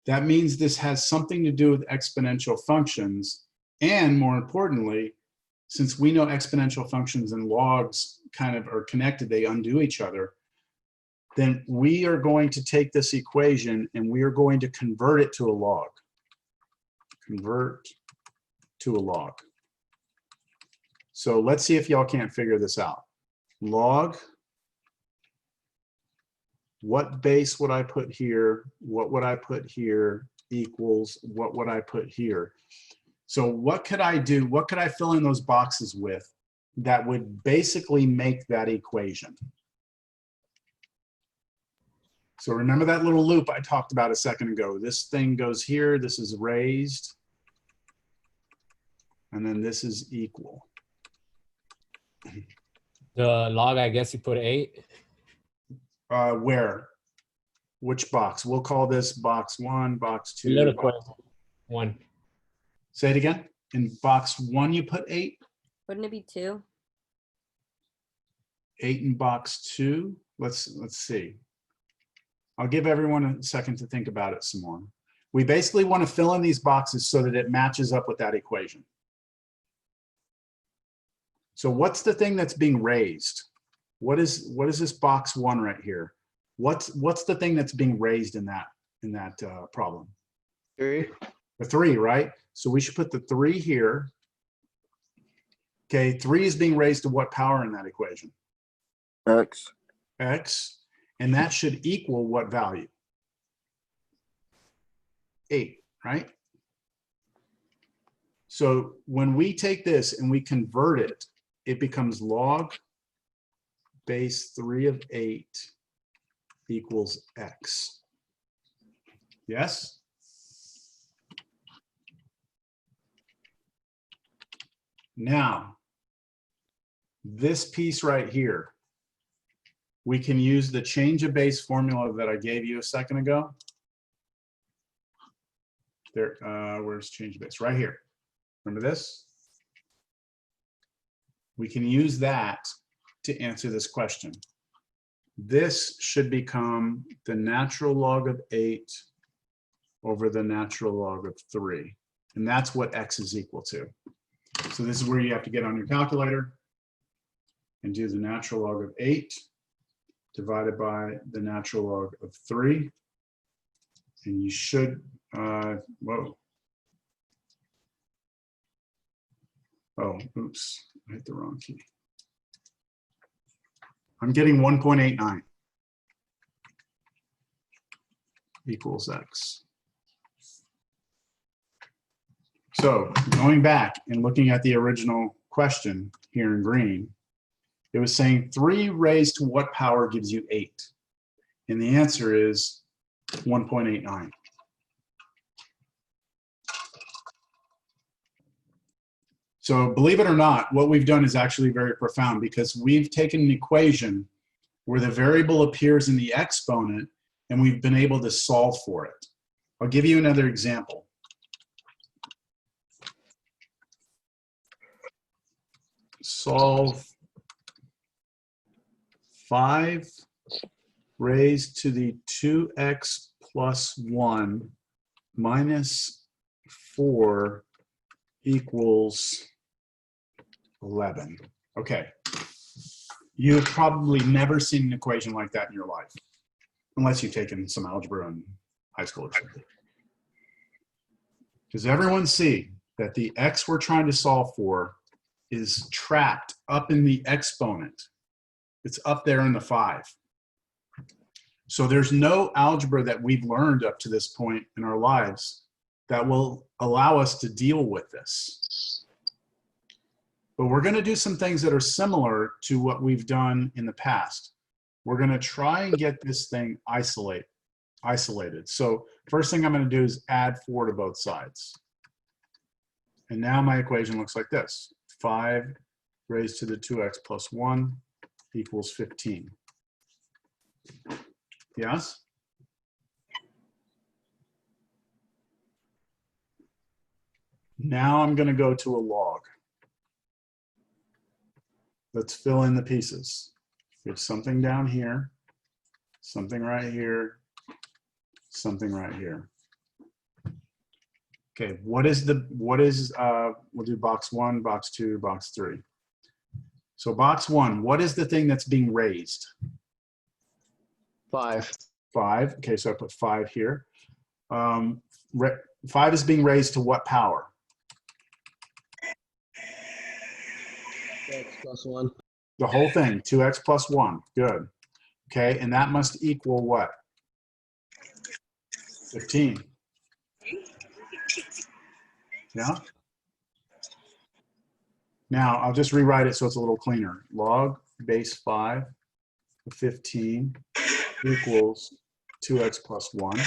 that means this has something to do with exponential functions. And more importantly, since we know exponential functions and logs kind of are connected, they undo each other, then we are going to take this equation and we are going to convert it to a log. Convert to a log. So let's see if y'all can't figure this out. Log, what base would I put here? What would I put here equals what would I put here? So what could I do? What could I fill in those boxes with that would basically make that equation? So remember that little loop I talked about a second ago. This thing goes here, this is raised, and then this is equal. The log, I guess you put 8. Where? Which box? We'll call this box 1, box 2. Below the box- equation. 1. Say it again. In box 1, you put 8. Wouldn't it be 2? 8 in box 2. Let's see. I'll give everyone a second to think about it some more. We basically want to fill in these boxes so that it matches up with that equation. So what's the thing that's being raised? What is this box 1 right here? What's the thing that's being raised in that problem? 3. The 3, right? So we should put the 3 here. Okay, 3 is being raised to what power in that equation? X. X. And that should equal what value? 8, right? So when we take this and we convert it, it becomes log base 3 of 8 equals X. Yes? Now, this piece right here, we can use the change of base formula that I gave you a second ago. There, where's change of base? Right here. Remember this? We can use that to answer this question. This should become the natural log of 8 over the natural log of 3. And that's what X is equal to. So this is where you have to get on your calculator and do the natural log of 8 divided by the natural log of 3. And you should, whoa. Oh, oops, I hit the wrong key. I'm getting 1.89 equals X. So going back and looking at the original question here in green, it was saying 3 raised to what power gives you 8? And the answer is 1.89. So believe it or not, what we've done is actually very profound because we've taken an equation where the variable appears in the exponent and we've been able to solve for it. I'll give you another example. Solve 5 raised to the 2x plus 1 minus 4 equals 11. Okay. You've probably never seen an equation like that in your life, unless you've taken some algebra in high school or something. Does everyone see that the x we're trying to solve for is trapped up in the exponent? It's up there in the 5. So there's no algebra that we've learned up to this point in our lives that will allow us to deal with this. But we're going to do some things that are similar to what we've done in the past. We're going to try and get this thing isolated. So first thing I'm going to do is add 4 to both sides. And now my equation looks like this. 5 raised to the 2x plus 1 equals 15. Yes? Now I'm going to go to a log. Let's fill in the pieces. There's something down here, something right here, something right here. Okay, we'll do box 1, box 2, box 3. So box 1, what is the thing that's being raised? 5. 5. Okay, so I put 5 here. 5 is being raised to what power? X plus 1. The whole thing, 2x plus 1. Good. Okay, and that must equal what? 15. Yeah? Now, I'll just rewrite it so it's a little cleaner. Log base 5 of 15 equals 2x plus 1.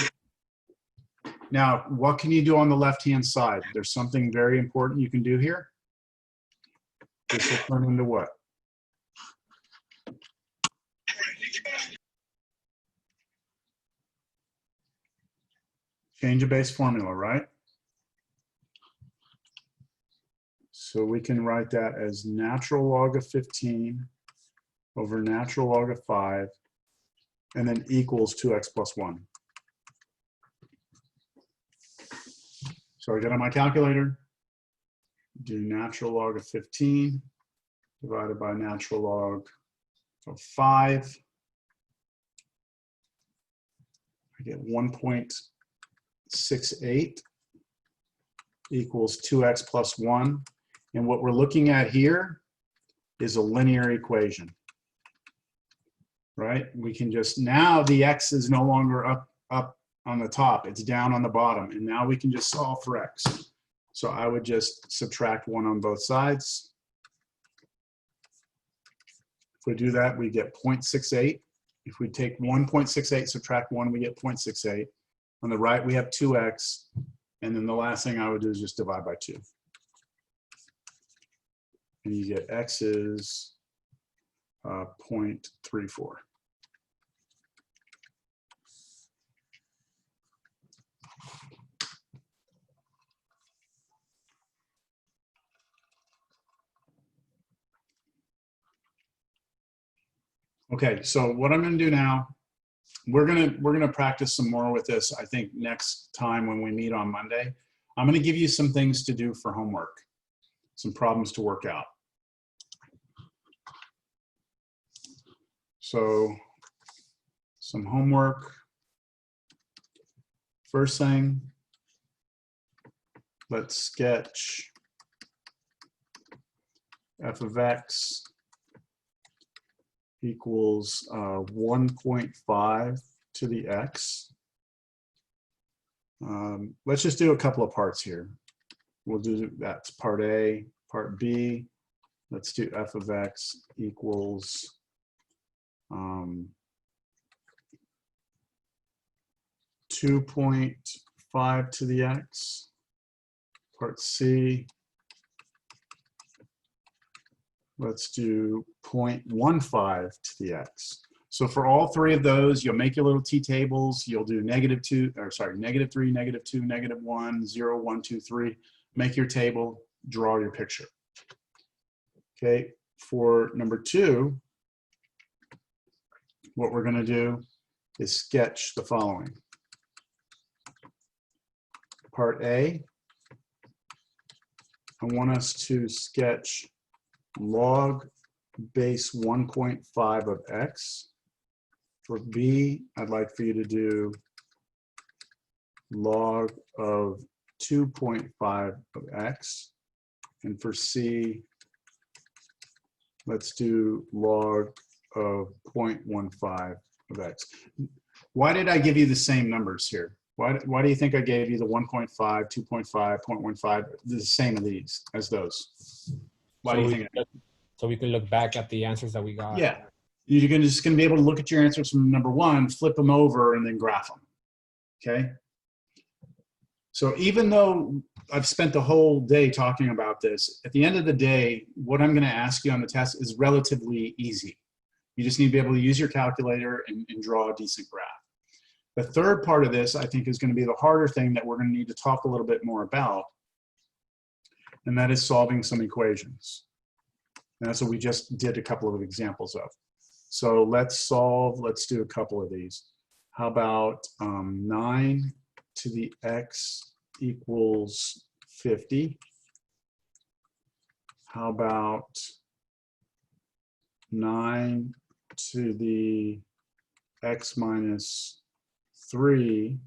Now, what can you do on the left-hand side? There's something very important you can do here. This will turn into what? Change of base formula, right? So we can write that as natural log of 15 over natural log of 5, and then equals 2x plus 1. So I get on my calculator, do natural log of 15 divided by natural log of 5. I get 1.68 equals 2x plus 1. And what we're looking at here is a linear equation, right? We can just, now the x is no longer up on the top, it's down on the bottom. And now we can just solve for x. So I would just subtract 1 on both sides. If we do that, we get 0.68. If we take 1.68, subtract 1, we get 0.68. On the right, we have 2x. And then the last thing I would do is just divide by 2. And you get x is 0.34. Okay, so what I'm going to do now, we're gonna practice some more with this. I think next time when we meet on Monday, I'm going to give you some things to do for homework, some problems to work out. So some homework. First thing, let's sketch f of x equals 1.5 to the x. Let's just do a couple of parts here. We'll do, that's part A. Part B, let's do f of x equals 2.5 to the x. Part C, let's do 0.15 to the x. So for all three of those, you'll make your little t-tables. You'll do -2, -3, -2, -1, 0, 1, 2, 3. Make your table, draw your picture. Okay, for number 2, what we're going to do is sketch the following. Part A, I want us to sketch log base 1.5 of x. For B, I'd like for you to do log of 2.5 of x. And for C, let's do log of 0.15 of x. Why did I give you the same numbers here? Why do you think I gave you the 1.5, 2.5, 0.15, the same of these as those? Why do you think? So we can look back at the answers that we got. Yeah, you're just going to be able to look at your answers from number 1, flip them over, and then graph them. Okay. So even though I've spent the whole day talking about this, at the end of the day, what I'm going to ask you on the test is relatively easy. You just need to be able to use your calculator and draw a decent graph. The third part of this, I think, is going to be the harder thing that we're going to need to talk a little bit more about, and that is solving some equations. And that's what we just did a couple of examples of. So let's do a couple of these. How about 9 to the x equals 50? How about 9 to the x minus 3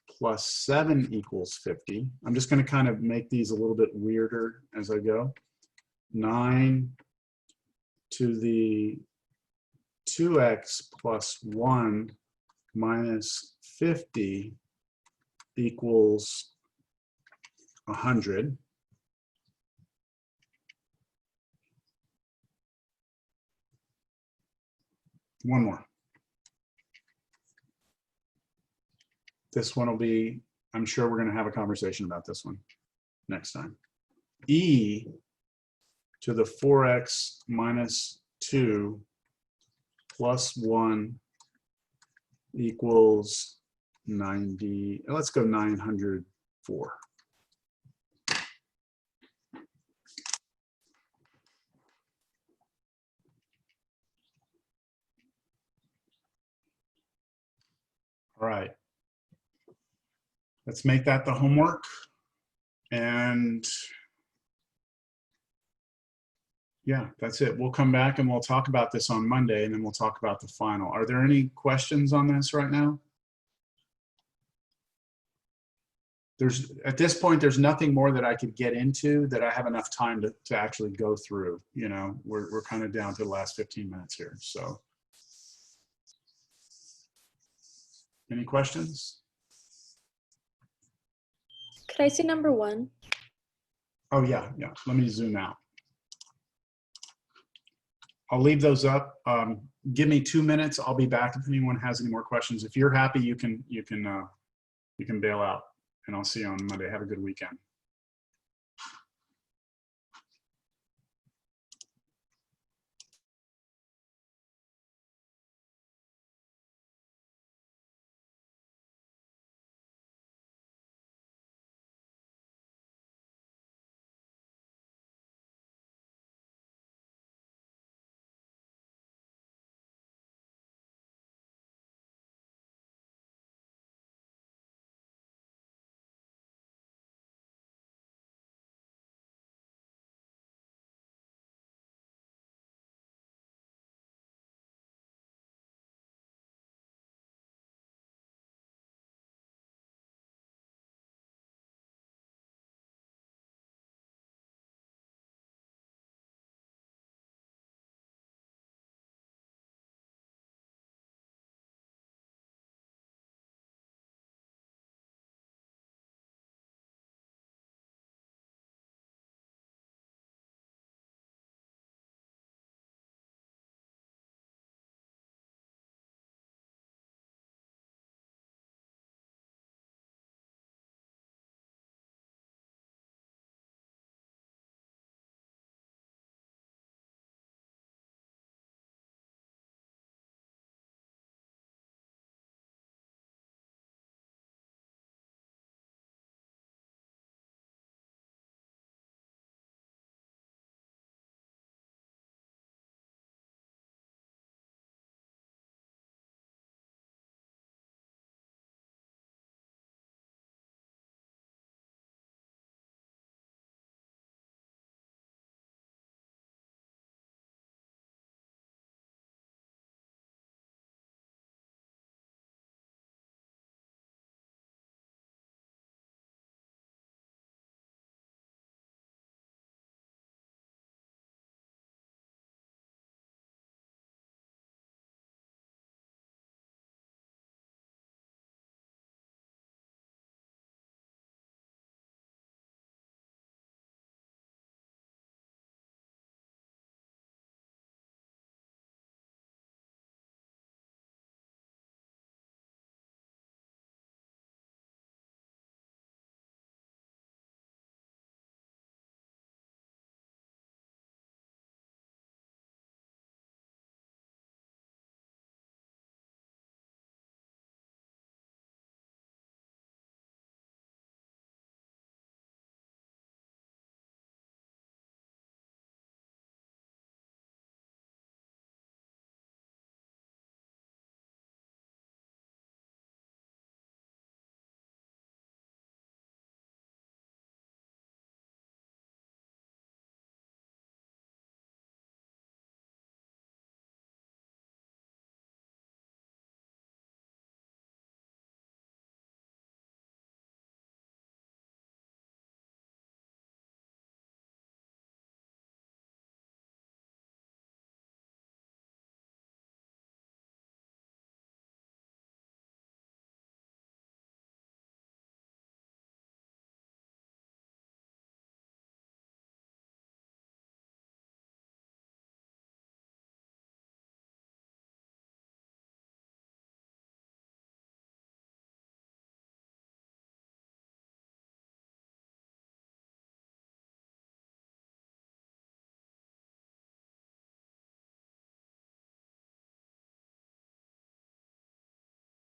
plus 7 equals 50? I'm just going to kind of make these a little bit weirder as I go. 9 to the 2x plus 1 minus 50 equals 100. One more. This one will be, I'm sure we're going to have a conversation about this one next time. E to the 4x minus 2 plus 1 equals 90, let's go 904. All right. Let's make that the homework. And yeah, that's it. We'll come back and we'll talk about this on Monday, and then we'll talk about the final. Are there any questions on this right now? At this point, there's nothing more that I could get into that I have enough time to actually go through. You know, we're kind of down to the last 15 minutes here. So any questions? Could I see number 1? Oh yeah. Let me zoom out. I'll leave those up. Give me 2 minutes. I'll be back if anyone has any more questions. If you're happy, you can bail out, and I'll see you on Monday. Have a good weekend.